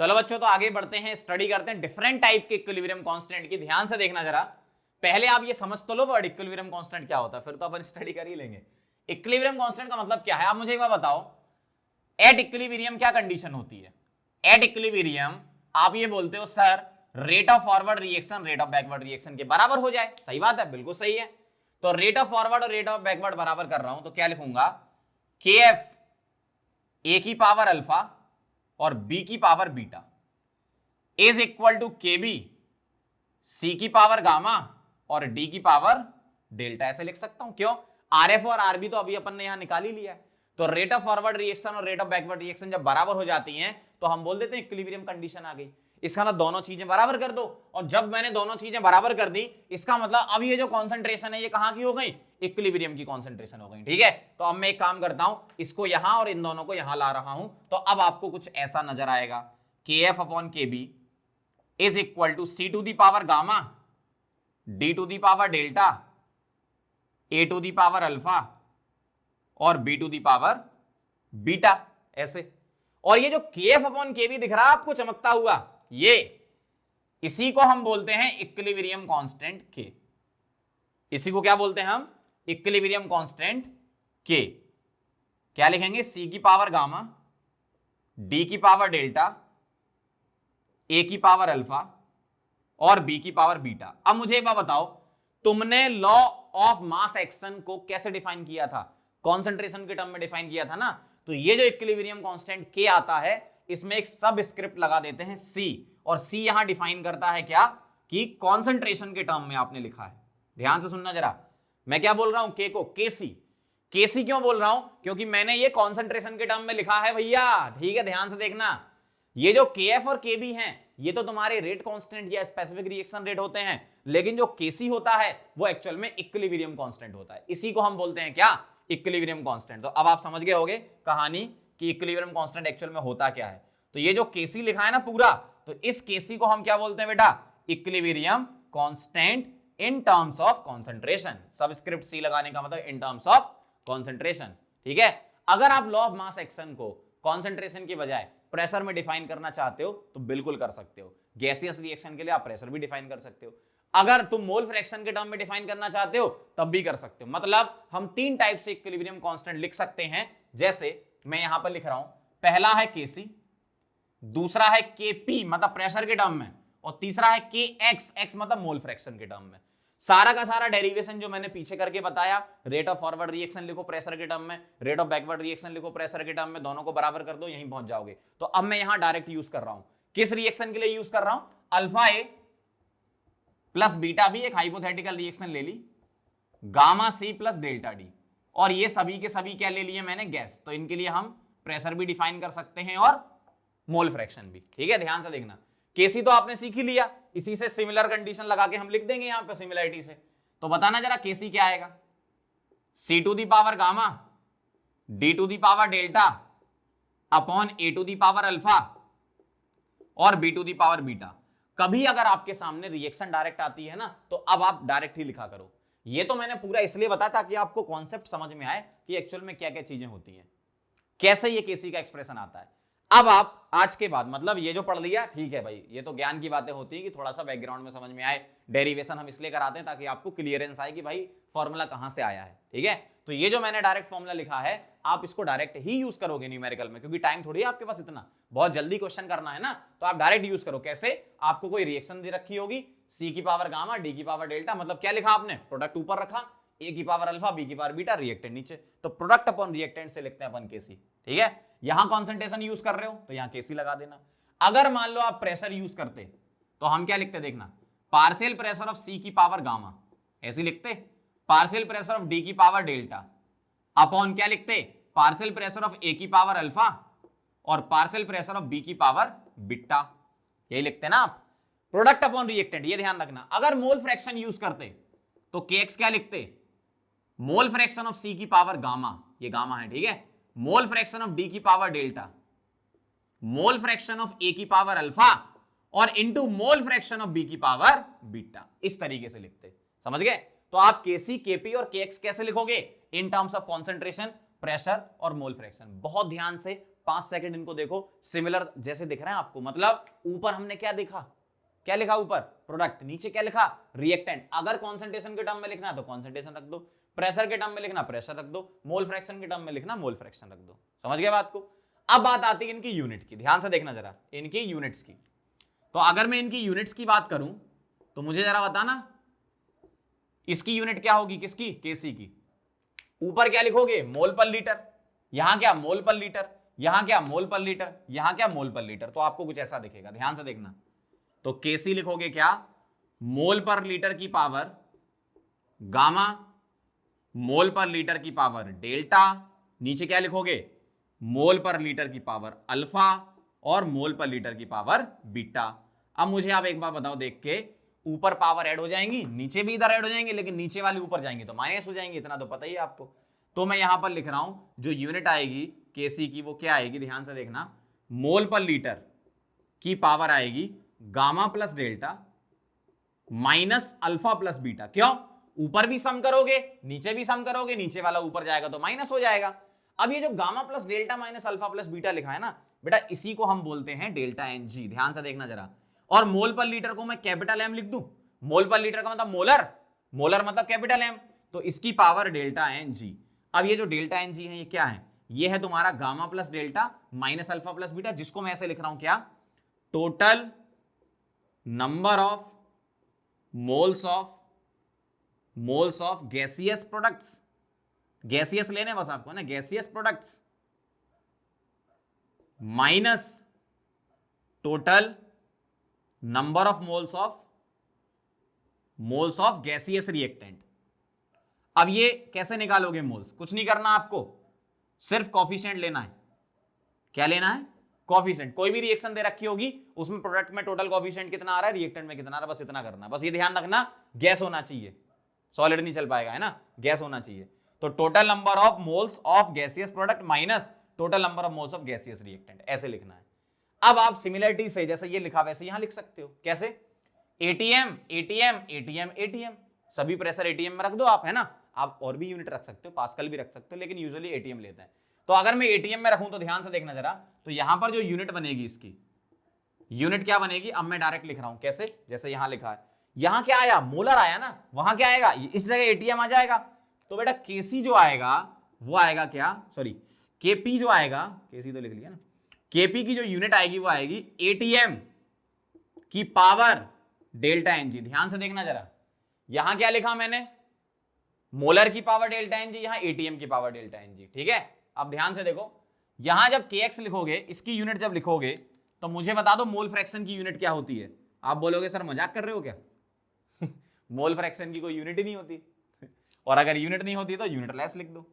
चलो बच्चों, तो आगे बढ़ते हैं, स्टडी करते हैं डिफरेंट टाइप के इक्विलिब्रियम कांस्टेंट की। ध्यान से देखना जरा, पहले आप ये समझ तो लो वर्ड इक्विलिब्रियम कांस्टेंट क्या होता है, फिर तो अपन स्टडी कर ही लेंगे। इक्विलिब्रियम कांस्टेंट का मतलब क्या है, आप मुझे एक बार बताओ, एट इक्विलिब्रियम क्या कंडीशन होती है। एट इक्विलिब्रियम आप ये बोलते हो sir rate of forward reaction rate of backward reaction के बराबर हो जाए। सही बात है, बिल्कुल सही है। तो रेट ऑफ फॉरवर्ड और रेट ऑफ बैकवर्ड बराबर कर रहा हूं तो क्या लिखूंगा, के एफ ए की पावर अल्फा और बी की power beta is equal to K B C की पावर गामा और डी की पावर डेल्टा। ऐसे लिख सकता हूं, क्यों, आर एफ और आर बी तो अभी अपन ने यहां निकाल ही लिया है। तो रेट ऑफ फॉरवर्ड रिएक्शन और रेट ऑफ बैकवर्ड रिएक्शन जब बराबर हो जाती हैं तो हम बोल देते हैं इक्विलिब्रियम कंडीशन आ गई। इसका ना दोनों चीजें बराबर कर दो, और जब मैंने दोनों चीजें बराबर कर दी इसका मतलब अब ये जो कॉन्सेंट्रेशन है ये कहां की हो गई, इक्विलिब्रियम की कॉन्सेंट्रेशन हो गई, ठीक है। तो अब मैं एक काम करता हूं, इसको यहां और इन दोनों को यहां ला रहा हूं, तो अब आपको कुछ ऐसा नजर आएगा, K F upon K B is equal to C to the power gamma D to the power delta A to the power alpha और B to the power beta, ऐसे। और ये जो के एफ अपॉन के बी दिख रहा है आपको चमकता हुआ, ये इसी को हम बोलते हैं इक्विलिब्रियम कांस्टेंट के। इसी को क्या बोलते हैं हम, इक्विलिब्रियम कांस्टेंट के। क्या लिखेंगे, सी की पावर गामा डी की पावर डेल्टा ए की पावर अल्फा और बी की पावर बीटा। अब मुझे एक बात बताओ, तुमने लॉ ऑफ मास एक्शन को कैसे डिफाइन किया था, कॉन्सेंट्रेशन के टर्म में डिफाइन किया था ना। तो ये जो इक्विलिब्रियम कांस्टेंट के आता है इसमें एक सब स्क्रिप्ट लगा देते हैं सी, और सी यहां डिफाइन करता है क्या, कि कॉन्सेंट्रेशन के टर्म में आपने लिखा है। ध्यान से सुनना जरा, मैं क्या बोल रहा हूं, के को केसी। केसी क्यों बोल रहा हूं, क्योंकि मैंने ये कॉन्सेंट्रेशन के टर्म में लिखा है भैया, ठीक है। ध्यान से देखना, ये जो के एफ और के बी हैं ये तो तुम्हारे रेट कांस्टेंट या स्पेसिफिक रिएक्शन रेट होते हैं, लेकिन जो केसी होता है वो एक्चुअल में इक्विलिब्रियम कांस्टेंट होता है। इसी को हम बोलते हैं क्या, इक्विलिब्रियम कांस्टेंट। तो अब आप समझ गए होंगे कहानी कि इक्विलिब्रियम कांस्टेंट एक्चुअल में होता क्या है। तो ये जो केसी लिखा है ना पूरा, तो इस केसी को हम क्या बोलते हैं बेटा, equilibrium constant in terms of concentration. Subscript C लगाने का मतलब इन टर्म्स ऑफ कॉन्सेंट्रेशन, ठीक है। अगर आप लॉ ऑफ मास एक्शन को कॉन्सेंट्रेशन की बजाय प्रेशर में डिफाइन करना चाहते हो तो बिल्कुल कर सकते हो। गैसियस रिएक्शन के लिए आप प्रेशर भी डिफाइन कर सकते हो। अगर तुम मोल फ्रैक्शन के टर्म में डिफाइन करना चाहते हो तब भी कर सकते हो। मतलब हम तीन टाइप से इक्विलिब्रियम कांस्टेंट लिख सकते हैं, जैसे मैं यहां पर लिख रहा हूं, पहला है केसी, दूसरा है Kp मतलब प्रेशर के टर्म में, और तीसरा है Kx, x मतलब मोल फ्रैक्शन के टर्म में। सारा का सारा डेरिवेशन जो मैंने पीछे करके बताया, रेट ऑफ फॉरवर्ड रिएक्शन लिखो प्रेशर के टर्म में, रेट ऑफ बैकवर्ड रिएक्शन लिखो प्रेशर के टर्म में, दोनों को बराबर कर दो, यहीं पहुंच जाओगे। तो अब मैं यहां डायरेक्ट यूज कर रहा हूं, किस रिएक्शन के लिए यूज कर रहा हूं, alpha A plus beta B, एक हाइपोथेटिकल रिएक्शन ले ली, gamma C plus delta D, और ये सभी के सभी क्या ले लिए मैंने, गैस। तो इनके लिए हम प्रेशर भी डिफाइन कर सकते हैं और मोल फ्रैक्शन भी। ठीक है, ध्यान से देखना। केसी तो आपने सीख ही लिया, इसी से सिमिलर कंडीशन लगा के हम लिख देंगे यहां पे सिमिलरिटी से। तो बताना जरा केसी क्या आएगा, C to the power gamma D to the power delta upon A to the power alpha और B to the power beta. कभी अगर आपके सामने रिएक्शन डायरेक्ट आती है ना, तो अब आप डायरेक्ट ही लिखा करो। ये तो मैंने पूरा इसलिए बताया ताकि आपको कॉन्सेप्ट समझ में आए कि एक्चुअल में क्या क्या चीजें होती हैं, कैसे ये केसी का एक्सप्रेशन आता है। अब आप आज के बाद मतलब ये जो पढ़ लिया ठीक है भाई, ये तो ज्ञान की बातें होती है कि थोड़ा सा बैकग्राउंड में समझ में आए। डेरिवेशन हम इसलिए कराते हैं ताकि आपको क्लियरेंस आए कि भाई फॉर्मूला कहां से आया है। ठीक है, तो ये जो मैंने डायरेक्ट फॉर्मूला लिखा है, आप इसको डायरेक्ट ही यूज करोगे न्यूमेरिकल में, क्योंकि टाइम थोड़ी है आपके पास इतना, बहुत जल्दी क्वेश्चन करना है ना, तो आप डायरेक्ट यूज करो। कैसे, आपको कोई रिएक्शन दे रखी होगी, सी की पावर गामा डी की पावर डेल्टा, मतलब क्या लिखा आपने, प्रोडक्ट ऊपर रखा, ए की पावर अल्फा बी की पावर बीटा, रिएक्टेंट नीचे, तो प्रोडक्ट अपॉन रिएक्टेंट से लिखते हैं अपन केसी। ठीक है, यहां कॉन्सेंट्रेशन यूज कर रहे हो तो यहां केसी लगा देना। अगर मान लो आप प्रेशर यूज करते तो हम क्या लिखते, देखना, पार्शियल प्रेशर ऑफ सी की पावर गामा, ऐसे लिखते, पार्शियल प्रेशर ऑफ डी की पावर डेल्टा अपॉन क्या लिखते, पार्शियल प्रेशर ऑफ ए की पावर अल्फा और पार्शियल प्रेशर ऑफ बी की पावर बीटा, यही लिखते ना आप, प्रोडक्ट अपॉन रिएक्टेंट। ये ध्यान रखना, अगर मोल फ्रैक्शन यूज करते तो केएक्स क्या लिखते, मोल फ्रैक्शन ऑफ सी की पावर गामा, ये गामा है, ठीक है, मोल फ्रैक्शन ऑफ डी की power delta, mole fraction of A की पावर अल्फा और into mole fraction of B की पावर बीटा, इस तरीके से लिखते। समझ गए? तो आप केसी, केपी और केएक्स कैसे लिखोगे, इन टर्म्स ऑफ कॉन्सेंट्रेशन, प्रेशर और मोल फ्रैक्शन। बहुत ध्यान से 5 सेकंड इनको देखो, सिमिलर जैसे दिख रहे हैं आपको, मतलब ऊपर हमने क्या देखा, क्या लिखा ऊपर, प्रोडक्ट, नीचे क्या लिखा, रिएक्टेंट। अगर कॉन्सेंट्रेशन के टर्म में लिखना है तो कॉन्सेंट्रेशन रख दो, प्रेशर के टर्म में लिखना प्रेशर रख दो, मोल फ्रैक्शन के टर्म में लिखना मोल फ्रैक्शन रख दो। समझ गए बात को? अब बात आती है इनकी यूनिट की, ध्यान से देखना जरा, इनकी यूनिट्स की। तो अगर मैं इनकी यूनिट्स की बात करूं तो मुझे जरा बताना, इसकी यूनिट क्या होगी, किसकी, केसी की। ऊपर क्या लिखोगे, मोल पर लीटर, यहां क्या, मोल पर लीटर, यहां क्या, मोल पर लीटर, यहां क्या, मोल पर लीटर। तो आपको कुछ ऐसा दिखेगा, ध्यान से देखना। तो केसी लिखोगे क्या, मोल पर लीटर की पावर गामा, मोल पर लीटर की पावर डेल्टा, नीचे क्या लिखोगे, मोल पर लीटर की पावर अल्फा और मोल पर लीटर की पावर बीटा। अब मुझे आप एक बार बताओ देख के, ऊपर पावर ऐड हो जाएंगी, नीचे भी इधर ऐड हो जाएंगे, लेकिन नीचे वाली ऊपर जाएंगे तो माइनस हो जाएंगे, इतना तो पता ही है आपको। तो मैं यहां पर लिख रहा हूं, जो यूनिट आएगी केसी की वो क्या आएगी, ध्यान से देखना, मोल पर लीटर की पावर आएगी gamma plus delta minus alpha plus beta. क्यों, ऊपर भी सम करोगे नीचे भी सम करोगे, नीचे वाला ऊपर जाएगा तो माइनस हो जाएगा। अब ये जो gamma plus delta minus alpha plus beta लिखा है ना बेटा, इसी को हम बोलते हैं डेल्टा एन जी। ध्यान से देखना जरा। और मोल पर लीटर को मैं कैपिटल एम लिख दूं, मोल पर लीटर का मतलब मोलर, मोलर मतलब कैपिटल एम, तो इसकी पावर डेल्टा एन जी। अब ये जो डेल्टा एन जी है ये क्या है, ये है तुम्हारा gamma plus delta minus alpha plus beta, जिसको मैं ऐसे लिख रहा हूं क्या, total number of moles of gaseous products, gaseous लेने बस आपको ना, gaseous products minus total number of moles of gaseous reactant. अब ये कैसे निकालोगे मोल्स, कुछ नहीं करना आपको, सिर्फ कॉफिशिएंट लेना है। क्या लेना है, कॉफिशिएंट। कोई भी रिएक्शन दे रखी होगी उसमें प्रोडक्ट में टोटल कॉफिशिएंट कितना आ रहा है, रिएक्टेंट में कितना आ रहा है, बस इतना करना है। बस ये ध्यान रखना, गैस होना चाहिए, सॉलिड नहीं चल पाएगा, है ना, गैस होना चाहिए। तो total number of moles of gaseous product minus total number of moles of gaseous reactant, ऐसे लिखना है। अब आप सिमिलरिटी से जैसे ये लिखा वैसे यहां लिख सकते हो। कैसे, एटीएम एटीएम एटीएम एटीएम, सभी प्रेशर एटीएम में रख दो आप, है ना। आप और भी यूनिट रख सकते हो, पास्कल भी रख सकते हो, लेकिन यूजुअली एटीएम लेते हैं। तो अगर मैं एटीएम में रखूं तो ध्यान से देखना जरा, तो यहां पर जो यूनिट बनेगी, इसकी यूनिट क्या बनेगी, अब मैं डायरेक्ट लिख रहा हूं कैसे, जैसे यहां लिखा है, यहां क्या आया, मोलर आया ना, वहां क्या आएगा, इस जगह एटीएम आ जाएगा। तो बेटा केसी जो आएगा वो आएगा क्या, सॉरी केपी जो आएगा, केसी तो लिख लिया ना, केपी की जो यूनिट आएगी वो आएगी एटीएम की पावर डेल्टा एनजी। ध्यान से देखना जरा, यहां क्या लिखा मैंने, मोलर की पावर डेल्टा एनजी, यहां एटीएम की पावर डेल्टा एनजी। ठीक है, अब ध्यान से देखो, यहां जब kx लिखोगे, इसकी यूनिट जब लिखोगे, तो मुझे बता दो मोल फ्रैक्शन की यूनिट क्या होती है। आप बोलोगे सर मजाक कर रहे हो क्या मोल फ्रैक्शन की कोई यूनिट ही नहीं होती और अगर यूनिट नहीं होती तो यूनिट लेस लिख दो,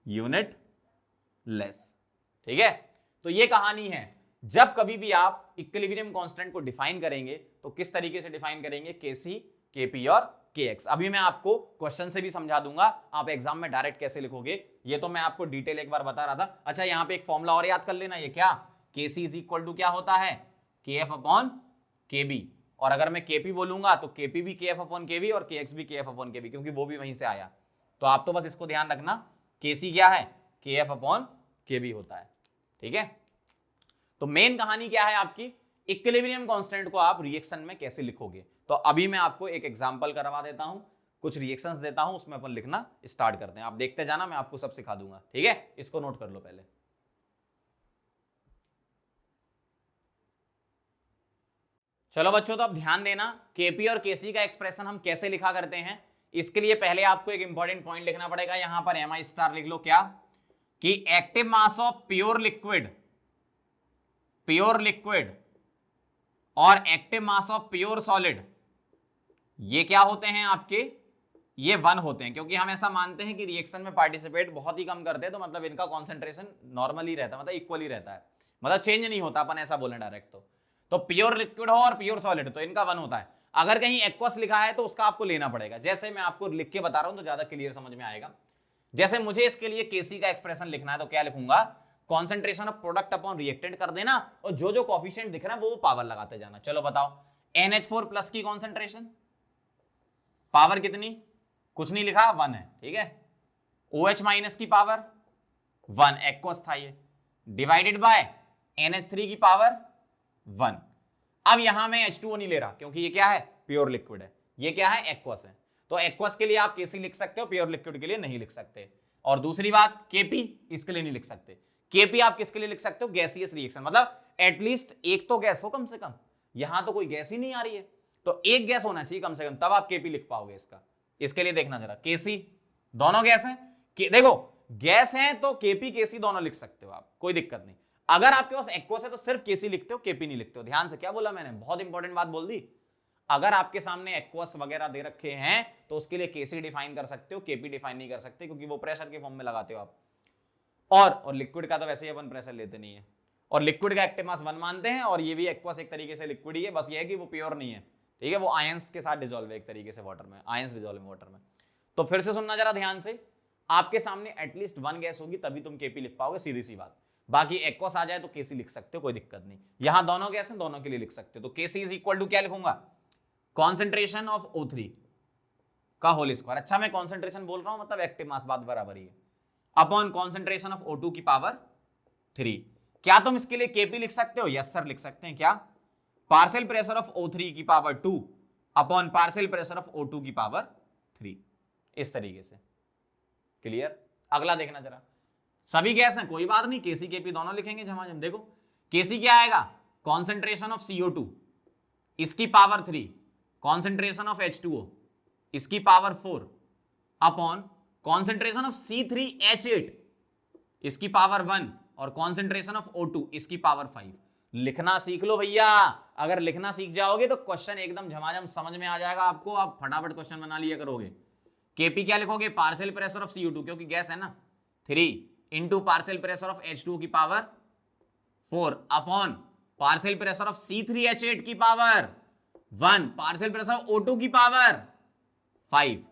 यूनिट लेस। ठीक है, तो ये कहानी है। जब कभी भी आप इक्विलिब्रियम कांस्टेंट को डिफाइन करेंगे तो किस तरीके से डिफाइन करेंगे, केसी, केपी और केएक्स। अभी मैं आपको क्वेश्चन से भी समझा दूंगा, आप एग्जाम में डायरेक्ट कैसे लिखोगे ये तो मैं आपको डिटेल एक बार बता रहा था। अच्छा, यहां पे एक फॉर्मूला और याद कर लेना, ये क्या, केसी इज इक्वल टू क्या होता है, केएफ अपॉन केबी। और अगर मैं केपी बोलूंगा तो केपी भी केएफ अपॉन केबी और केएक्स भी केएफ अपॉन केबी, क्योंकि वो भी वहीं से आया। तो आप तो बस इसको ध्यान रखना, केसी क्या है, केएफ अपॉन केबी होता है। ठीक है, तो मेन कहानी क्या है आपकी, इक्विलिब्रियम कांस्टेंट को आप रिएक्शन में कैसे लिखोगे। तो अभी मैं आपको एक एग्जांपल करवा देता हूं, कुछ रिएक्शंस देता हूं, उसमें अपन लिखना स्टार्ट करते हैं। आप देखते जाना, मैं आपको सब सिखा दूंगा। ठीक है, इसको नोट कर लो पहले। चलो बच्चों, तो अब ध्यान देना, केपी और केसी का एक्सप्रेशन हम कैसे लिखा करते हैं। इसके लिए पहले आपको एक इंपॉर्टेंट पॉइंट लिखना पड़ेगा, यहां पर एमआई स्टार लिख लो, क्या कि active mass of pure liquid और active mass of pure solid, ये क्या होते हैं आपके, ये 1 होते हैं। क्योंकि हम ऐसा मानते हैं कि रिएक्शन में पार्टिसिपेट बहुत ही कम करते हैं, तो मतलब इनका कॉन्सेंट्रेशन नॉर्मल ही रहता है, मतलब इक्वल ही रहता है, मतलब चेंज नहीं होता, अपन ऐसा बोलें डायरेक्ट। तो प्योर लिक्विड हो और प्योर सॉलिड तो इनका 1 होता है। अगर कहीं एक्वस लिखा है तो उसका आपको लेना पड़ेगा। जैसे मैं आपको लिख के बता रहा हूं तो ज्यादा क्लियर समझ में आएगा। जैसे मुझे इसके लिए केसी का एक्सप्रेशन लिखना है तो क्या लिखूंगा, concentration of product upon reactant कर देना, और जो जो कॉफिशिएंट दिख रहा है वो पावर लगाते जाना। चलो बताओ, NH4 प्लस की कॉन्सेंट्रेशन पावर कितनी, कुछ नहीं लिखा, 1 है। ठीक है, OH माइनस की पावर 1, एक्वस था ये, डिवाइडेड बाय NH3 की पावर 1। अब यहां मैं H2O नहीं ले रहा क्योंकि ये क्या है, प्योर लिक्विड है, ये क्या है, एक्वस है। तो एक्वस के लिए आप केसी लिख सकते हो, प्योर लिक्विड के लिए नहीं लिख सकते। और दूसरी बात, केपी इसके लिए नहीं लिख सकते। केपी आप किसके लिए लिख सकते हो, गैसियस रिएक्शन, मतलब एटलीस्ट एक तो गैस हो कम से कम। यहां तो कोई गैस ही नहीं आ रही है, तो एक गैस होना चाहिए कम से कम, तब आप केपी लिख पाओगे इसका। इसके लिए देखना जरा, केसी दोनों गैस हैं, देखो गैस है तो केपी केसी दोनों लिख सकते हो आप, कोई दिक्कत नहीं। अगर आपके पास एक्वस है तो सिर्फ केसी लिखते हो, केपी नहीं लिखते हो। ध्यान से क्या बोला मैंने, बहुत इंपॉर्टेंट बात बोल दी। अगर आपके सामने एक्वस वगैरह दे रखे हैं तो उसके लिए केसी डिफाइन कर सकते हो, केपी डिफाइन नहीं कर सकते, क्योंकि वो प्रेशर के फॉर्म में लगाते हो आप। और लिक्विड का तो वैसे ही अपन प्रेशर लेते नहीं है, और लिक्विड का एक्टिव मास 1 मानते हैं, और ये भी एक्वस एक तरीके से लिक्विड ही है, बस ये है कि वो प्योर नहीं है। ठीक है, वो आयंस के साथ डिजोल्व है एक तरीके से वाटर में, आयंस डिजोल्व है वाटर में। तो फिर से सुनना जरा ध्यान से, आपके सामने एटलीस्ट 1 गैस होगी तभी तुम केपी लिख पाओगे, सीधी सी बात। बाकी एक्वस आ जाए तो केसी लिख सकते हो, कोई दिक्कत नहीं। यहां दोनों गैस हैं, दोनों के लिए लिख सकते हो। तो केसी इज इक्वल टू क्या लिखूंगा, कॉन्सेंट्रेशन ऑफ O3 का होल स्क्वायर। अच्छा, मैं कॉन्सेंट्रेशन बोल रहा हूं, मतलब एक्टिव मास, बात बराबर ही है, अपॉन कॉन्सेंट्रेशन ऑफ O2 की पावर 3। क्या तुम इसके लिए केपी लिख सकते हो, यस सर लिख सकते हैं। क्या, पार्शियल प्रेशर ऑफ O3 की power 2 upon partial pressure of O2 की पावर 3, इस तरीके से। क्लियर, अगला देखना जरा, सभी गैस हैं कोई बात नहीं, केसी केपी दोनों लिखेंगे झमाझम। देखो केसी क्या आएगा, कॉन्सेंट्रेशन ऑफ CO2 इसकी पावर 3, कॉन्सेंट्रेशन ऑफ H2O इसकी power 4 upon concentration of C3H8 इसकी पावर 1 और कॉन्सेंट्रेशन ऑफ O2 इसकी पावर 5। लिखना सीख लो भैया, अगर लिखना सीख जाओगे तो क्वेश्चन एकदम झमाझम समझ में आ जाएगा आपको, आप फटाफट क्वेश्चन बना लिया करोगे। केपी क्या लिखोगे, पार्शियल प्रेशर ऑफ CO2 क्योंकि गैस है ना, 3 into partial pressure of H2O की power 4 upon partial pressure of C3H8 की power 1 partial pressure of O2 की पावर 5।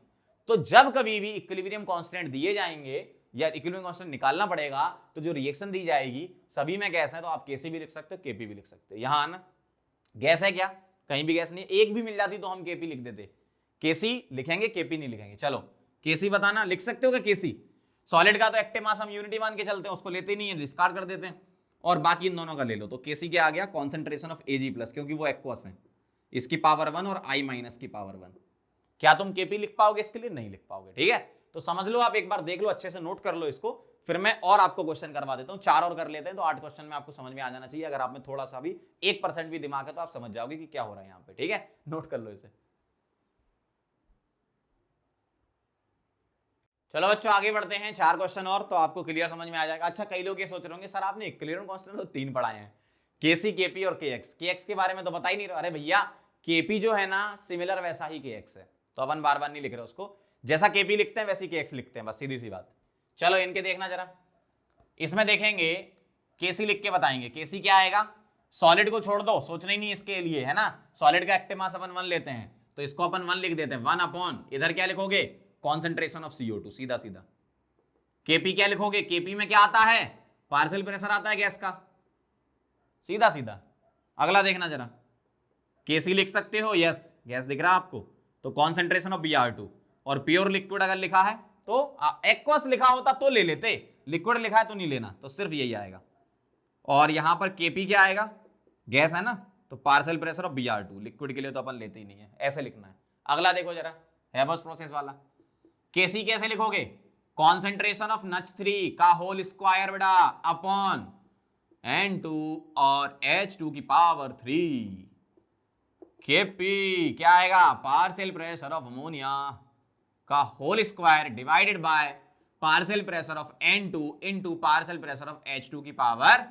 तो जब कभी भी इक्विलिब्रियम कांस्टेंट दिए जाएंगे या इक्विलिब्रियम कांस्टेंट निकालना पड़ेगा, तो जो रिएक्शन दी जाएगी सभी में गैस है, तो आप केसी भी लिख सकते हो, केपी भी लिख सकते हो। यहां आना, गैस है क्या, कहीं भी गैस नहीं, एक भी मिल जाती तो हम केपी लिख देते, केसी लिखेंगे, केपी नहीं लिखेंगे। चलो केसी बताना, लिख सकते हो क्या केसी। सॉलिड का तो एक्टिव मास हम यूनिटी मान के चलते हैं, उसको लेते नहीं है, डिस्कार्ड कर देते हैं, और बाकी इन दोनों का ले लो। तो केसी क्या आ गया, कॉन्सेंट्रेशन ऑफ Ag प्लस, क्योंकि वो एक्वस है, इसकी पावर 1 और I माइनस की पावर 1। क्या तुम केपी लिख पाओगे इसके लिए, नहीं लिख पाओगे। ठीक है, तो समझ लो आप, एक बार देख लो अच्छे से, नोट कर लो इसको, फिर मैं और आपको क्वेश्चन करवा देता हूं, 4 और कर लेते हैं तो 8 क्वेश्चन में आपको समझ में आ जाना चाहिए। अगर आप में थोड़ा सा भी 1% भी दिमाग है तो आप समझ जाओगे कि क्या हो रहा है यहाँ पे, ठीक है, नोट कर लो इसे। चलो बच्चों आगे बढ़ते हैं, 4 क्वेश्चन और तो आपको क्लियर समझ में आ जाएगा। अच्छा, कई लोग ये सोच रहे होंगे सर आपने इक्विलिब्रियम कांस्टेंट तो 3 पढ़ाए हैं, केसी, केपी और केएक्स के बारे में तो बता ही नहीं रहे। अरे भैया केपी जो है ना सिमिलर वैसा ही केएक्स है, तो अपन बार बार नहीं लिख रहे उसको, जैसा केपी लिखते हैं वैसी केएक्स लिखते हैं, बस सीधी सी बात। चलो इनके देखना जरा, इसमें देखेंगे केसी लिख के बताएंगे। केसी क्या आएगा, सॉलिड को छोड़ दो, सोचना ही नहीं इसके लिए, है ना। सॉलिड का एक्टिव मास अपन 1 लेते हैं तो इसको अपन 1 लिख देते हैं, 1 अपॉन इधर क्या लिखोगे, कॉन्सेंट्रेशन ऑफ CO2, सीधा सीधा। केपी क्या लिखोगे, केपी में क्या आता है, पार्शियल प्रेशर आता है गैस का, सीधा सीधा। अगला देखना जरा, केसी लिख सकते हो, यस गैस दिख रहा है आपको, तो कॉन्सेंट्रेशन ऑफ Br2। और प्योर लिक्विड अगर लिखा है तो एक्वस लिखा होता तो ले लेते, लिक्विड लिखा है तो नहीं लेना, तो सिर्फ यही आएगा। और यहां पर केपी क्या आएगा, गैस है ना, तो partial pressure of Br2, liquid के लिए तो अपन लेते ही नहीं है, ऐसे लिखना है। अगला देखो जरा, हैबर्स प्रोसेस वाला, केसी कैसे लिखोगे, कॉन्सेंट्रेशन ऑफ NH3 का होल स्क्वायर बेटा अपॉन N2 और H2 की पावर 3। केपी क्या आएगा, पार्शियल प्रेशर ऑफ अमोनिया का whole square divided by partial pressure of N2 into partial pressure of H2 की पावर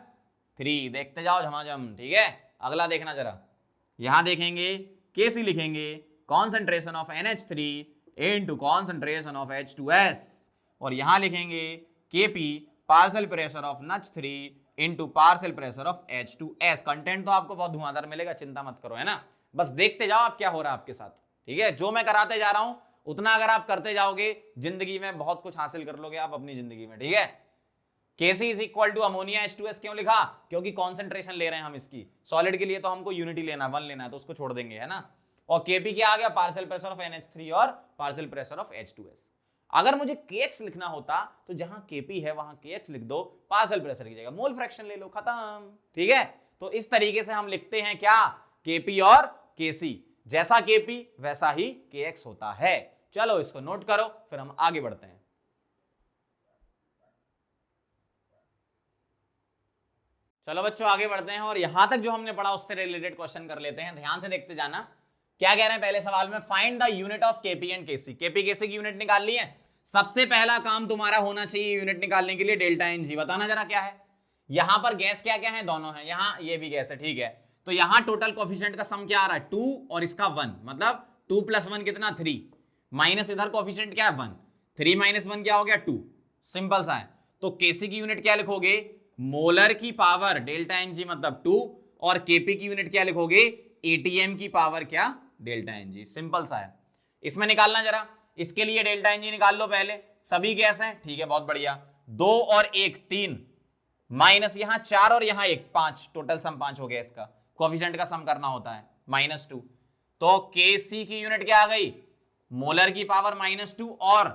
3। देखते जाओ झमाझम, ठीक है। अगला देखना जरा, यहां देखेंगे केसी लिखेंगे concentration of NH3 into concentration of H2S, और यहां लिखेंगे KP partial pressure of NH3 into partial pressure of H2S। Content तो आपको बहुत धुआंधार मिलेगा, चिंता मत करो, है ना। बस देखते जाओ आप क्या हो रहा है आपके साथ, ठीक है। जो मैं कराते जा रहा हूं उतना अगर आप करते जाओगे जिंदगी में बहुत कुछ हासिल कर लोगे आप अपनी जिंदगी में, ठीक है। Kc is equal to ammonia H2S क्यों लिखा, क्योंकि कॉन्सेंट्रेशन ले रहे हैं हम इसकी, सॉलिड के लिए तो हमको यूनिटी लेना, 1 लेना है तो उसको छोड़ देंगे, है ना। और Kp क्या आ गया, पार्शियल प्रेशर ऑफ NH3 और पार्शियल प्रेशर ऑफ H2S। अगर मुझे Kx लिखना होता तो जहां Kp है वहां Kx लिख दो, पार्शियल प्रेशर की जगह मोल फ्रैक्शन ले लो, खत्म, ठीक है। तो इस तरीके से हम लिखते हैं क्या, Kp और Kc, जैसा Kp वैसा ही Kx होता है। चलो इसको नोट करो, फिर हम आगे बढ़ते हैं। चलो बच्चों आगे बढ़ते हैं, और यहां तक जो हमने पढ़ा उससे रिलेटेड क्वेश्चन कर लेते हैं, ध्यान से देखते जाना। क्या कह रहे हैं पहले सवाल में, find the unit of Kp and Kc। Kp Kc की यूनिट निकाल ली है, सबसे पहला काम तुम्हारा होना चाहिए यूनिट निकालने के लिए डेल्टा Ng। बताना जरा क्या है, यहां पर गैस क्या क्या है, दोनों है, यहां ये भी गैस है, ठीक है। तो यहां टोटल कोफिशिएंट का सम क्या आ रहा है, 2 और इसका 1, मतलब 2 + 1 कितना 3, माइनस इधर कोफिशिएंट क्या है 1, 3 - 1 क्या हो गया 2, सिंपल सा है। तो Kc की यूनिट क्या लिखोगे, मोलर की पावर डेल्टा Ng मतलब 2, और Kp की यूनिट क्या लिखोगे, ATM की पावर क्या, डेल्टा Ng, सिंपल सा है। इसमें निकालना जरा, इसके लिए डेल्टा Ng निकाल लो पहले, सभी गैस हैं, ठीक है, बहुत बढ़िया। 2 और 1 3, माइनस यहां 4 और यहां 1 5, टोटल सम 5 हो गया, इसका कोफिशिएंट का सम करना होता है -2। तो Kc की यूनिट क्या आ गई, मोलर की पावर -2, और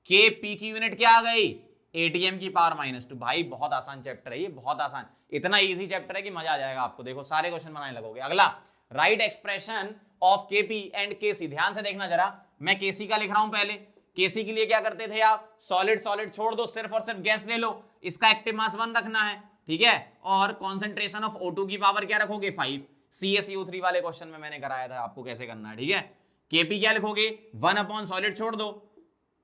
Kp की यूनिट क्या आ गई, ATM की पावर -2। भाई बहुत आसान चैप्टर है ये, बहुत आसान, इतना इजी चैप्टर है कि मजा आ जाएगा आपको। देखो सारे क्वेश्चन बनाने लगोगे। अगला, right expression of Kp and Kc। ध्यान से देखना जरा, मैं Kc का लिख रहा हूं पहले। Kc के लिए क्या करते थे आप, सॉलिड सॉलिड छोड़ दो, सिर्फ और सिर्फ गैस ले लो, इसका एक्टिव मास 1 रखना है, ठीक है। और कॉन्सेंट्रेशन ऑफ O2 की पावर क्या रखोगे 5, CaCO3 वाले क्वेश्चन में मैंने कराया था आपको कैसे करना है, ठीक है। Kp क्या लिखोगे, 1 अपॉन सॉलिड छोड़ दो,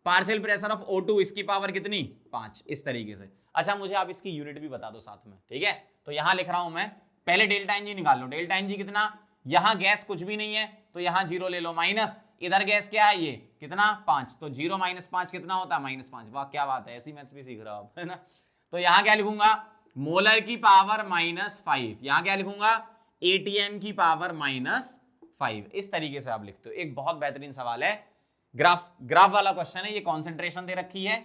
पार्शियल प्रेशर ऑफ O2 इसकी पावर कितनी 5, इस तरीके से। अच्छा मुझे आप इसकी यूनिट भी बता दो साथ में, ठीक है। तो यहां लिख रहा हूं मैं, पहले डेल्टा Ng निकाल लो, डेल्टा Ng कितना, यहां गैस कुछ भी नहीं है तो यहां 0 ले लो, माइनस इधर गैस क्या है ये कितना 5, तो 0 - 5 कितना होता है -5। वाह क्या बात है, ऐसी मैथ्स भी सीख रहा हूं, है ना। तो यहां क्या लिखूंगा, मोलर की पावर -5, यहां क्या लिखूंगा, ATM की पावर -5। इस तरीके से आप लिखते हो। एक बहुत बेहतरीन सवाल है, ग्राफ वाला क्वेश्चन है, ये कॉन्सेंट्रेशन दे रखी है,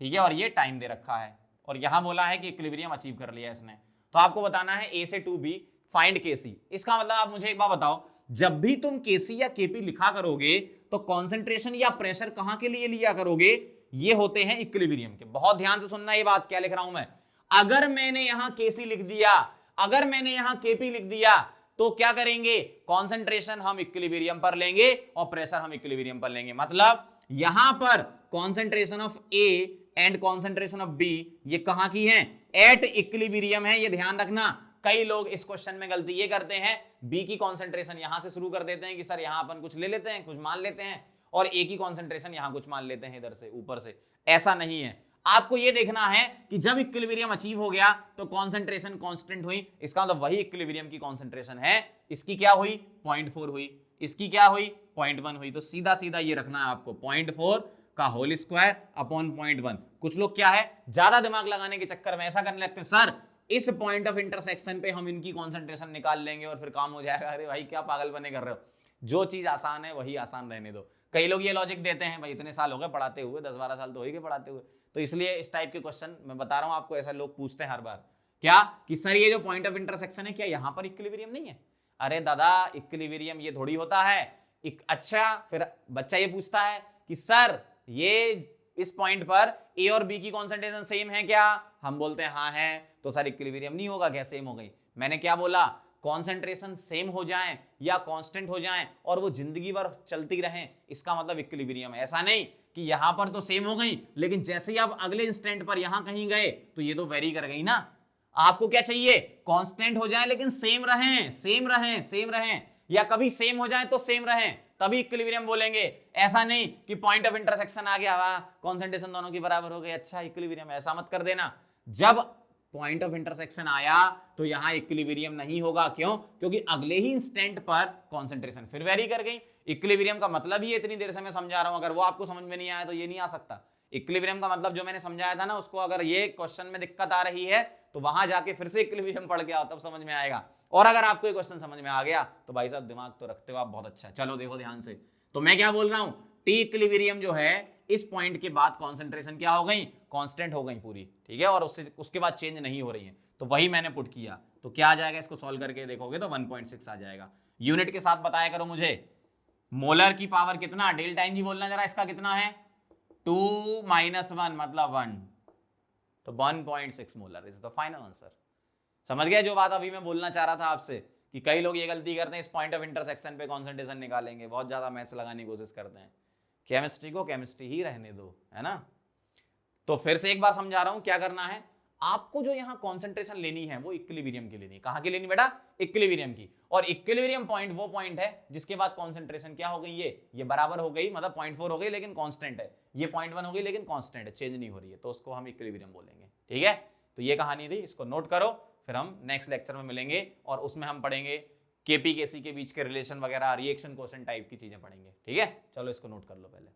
ठीक है, और ये टाइम दे रखा है, और यहां बोला है कि इक्विलिब्रियम अचीव कर लिया इसने। तो आपको बताना है A से 2B फाइंड Kc। इसका मतलब आप मुझे एक बात बताओ, जब भी तुम Kc या Kp लिखा करोगे तो कॉन्सेंट्रेशन या प्रेशर कहां के लिए लिया करोगे, ये होते हैं इक्विलिब्रियम के। बहुत ध्यान से सुनना ये बात, क्या लिख रहा हूं मैं। अगर मैंने यहां Kc लिख दिया, अगर मैंने यहां Kp लिख दिया, तो क्या करेंगे, कॉन्सेंट्रेशन हम इक्विलिब्रियम पर लेंगे और प्रेशर हम इक्विलिब्रियम पर लेंगे। मतलब यहां पर concentration of A and concentration of B ये कहां की है, एट इक्विलिब्रियम है, ये ध्यान रखना। कई लोग इस क्वेश्चन में गलती ये करते हैं, बी की कॉन्सेंट्रेशन यहां से शुरू कर देते हैं कि सर यहां अपन कुछ ले लेते हैं, कुछ मान लेते हैं, और ए की कॉन्सेंट्रेशन यहां कुछ मान लेते हैं इधर से ऊपर से। ऐसा नहीं है, आपको ये देखना है कि जब इक्विलिब्रियम अचीव हो गया तो कॉन्सेंट्रेशन कांस्टेंट हुई, इसका मतलब वही इक्विलिब्रियम की कॉन्सेंट्रेशन है, इसकी क्या हुई 0.4 हुई, इसकी क्या हुई 0.1 हुई। तो सीधा सीधा ये रखना है आपको 0.4 का होल स्क्वायर अपॉन 0.1। कुछ लोग क्या है ज्यादा दिमाग लगाने के चक्कर में ऐसा करने लगते हैं, सर इस पॉइंट ऑफ इंटरसेक्शन पे हम इनकी कॉन्सेंट्रेशन निकाल लेंगे और फिर काम हो जाएगा। अरे भाई क्या पागल बने कर रहे हो, जो चीज आसान है वही आसान रहने दो। कई लोग ये लॉजिक देते हैं, भाई इतने साल हो गए पढ़ाते हुए, 10-12 साल तो हो ही गए पढ़ाते हुए, तो इसलिए इस टाइप के क्वेश्चन मैं बता रहा हूं आपको, ऐसा लोग पूछते हैं हर बार क्या कि सर ये जो पॉइंट ऑफ इंटरसेक्शन है क्या यहां पर इक्विलिब्रियम नहीं है। अरे दादा इक्विलिब्रियम ये थोड़ी होता है। अच्छा फिर बच्चा ये पूछता है कि सर ये इस पॉइंट पर ए और बी की कॉन्सेंट्रेशन सेम है क्या, हम बोलते हैं हाँ है, तो सर इक्विलिब्रियम नहीं होगा क्या, सेम हो गई। मैंने क्या बोला, कॉन्सेंट्रेशन सेम हो जाएं या कांस्टेंट हो जाएं और वो जिंदगी भर चलती रहें, इसका मतलब इक्विलिब्रियम है। ऐसा नहीं कि यहां पर तो सेम हो गई लेकिन जैसे ही आप अगले इंस्टेंट पर यहां कहीं गए तो ये तो वेरी कर गई ना। आपको क्या चाहिए, कांस्टेंट हो जाए लेकिन सेम रहें, सेम रहें, सेम रहें, या कभी सेम हो जाए तो सेम रहें, तभी इक्विलिब्रियम बोलेंगे। ऐसा नहीं कि पॉइंट ऑफ इंटरसेक्शन आ गया, वाह कॉन्सेंट्रेशन दोनों की बराबर हो गई, अच्छा इक्विलिब्रियम, ऐसा मत कर देना। जब पॉइंट ऑफ इंटरसेक्शन आया तो यहां इक्विलिब्रियम नहीं होगा, क्यों, क्योंकि अगले ही इंस्टेंट पर कॉन्सेंट्रेशन फिर वेरी कर गई। इक्विलिब्रियम का मतलब ही इतनी देर से मैं समझा रहा हूं, अगर वो आपको समझ में नहीं आया तो ये नहीं आ सकता। इक्विलिब्रियम का मतलब जो मैंने समझाया था ना उसको, अगर ये क्वेश्चन में दिक्कत आ रही है तो वहां जाके फिर से इक्विलिब्रियम पढ़ के आओ, तब समझ में आएगा। और अगर आपको ये क्वेश्चन समझ में आ गया तो भाई साहब दिमाग तो रखते हो आप, बहुत अच्छा। चलो देखो ध्यान से, तो मैं क्या बोल रहा हूं, टी इक्विलिब्रियम जो है इस पॉइंट के बाद कॉन्सेंट्रेशन क्या हो गई, कांस्टेंट हो गई पूरी, ठीक है, और उसके बाद चेंज नहीं हो रही है, तो वही मैंने पुट किया। तो क्या आ जाएगा, इसको सॉल्व करके देखोगे तो 1.6 आ जाएगा। यूनिट के साथ बताया करो मुझे, मोलर की पावर कितना, डेल्टा एन जी बोलना जरा, इसका कितना है 2 - 1 मतलब 1, तो 1.6 molar is the final answer. समझ गया जो बात अभी मैं बोलना चाह रहा था आपसे, कि कई लोग ये गलती करते हैं, इस पॉइंट ऑफ इंटरसेक्शन पे कॉन्सेंट्रेशन निकालेंगे, बहुत ज्यादा मैथ्स लगाने की कोशिश करते हैं। केमिस्ट्री को केमिस्ट्री ही रहने दो, है ना। तो फिर से एक बार समझा रहा हूं क्या करना है आपको, जो यहां कॉन्सेंट्रेशन लेनी है वो इक्विलिब्रियम की लेनी है। कहां की लेनी बेटा, इक्विलिब्रियम की। और इक्विलिब्रियम पॉइंट वो पॉइंट है जिसके बाद कॉन्सेंट्रेशन क्या हो गई, ये बराबर हो गई, मतलब 0.4 हो गई लेकिन कांस्टेंट है, ये 0.1 हो गई लेकिन कांस्टेंट है, चेंज नहीं हो रही है, तो उसको हम इक्विलिब्रियम बोलेंगे। ठीक है, तो ये कहानी थी, इसको नोट करो, फिर हम नेक्स्ट लेक्चर में मिलेंगे और उसमें हम पढ़ेंगे केपी केसी के बीच के रिलेशन वगैरह, रिएक्शन क्वेश्चन टाइप की चीजें पढ़ेंगे। ठीक है, चलो इसको नोट कर लो पहले।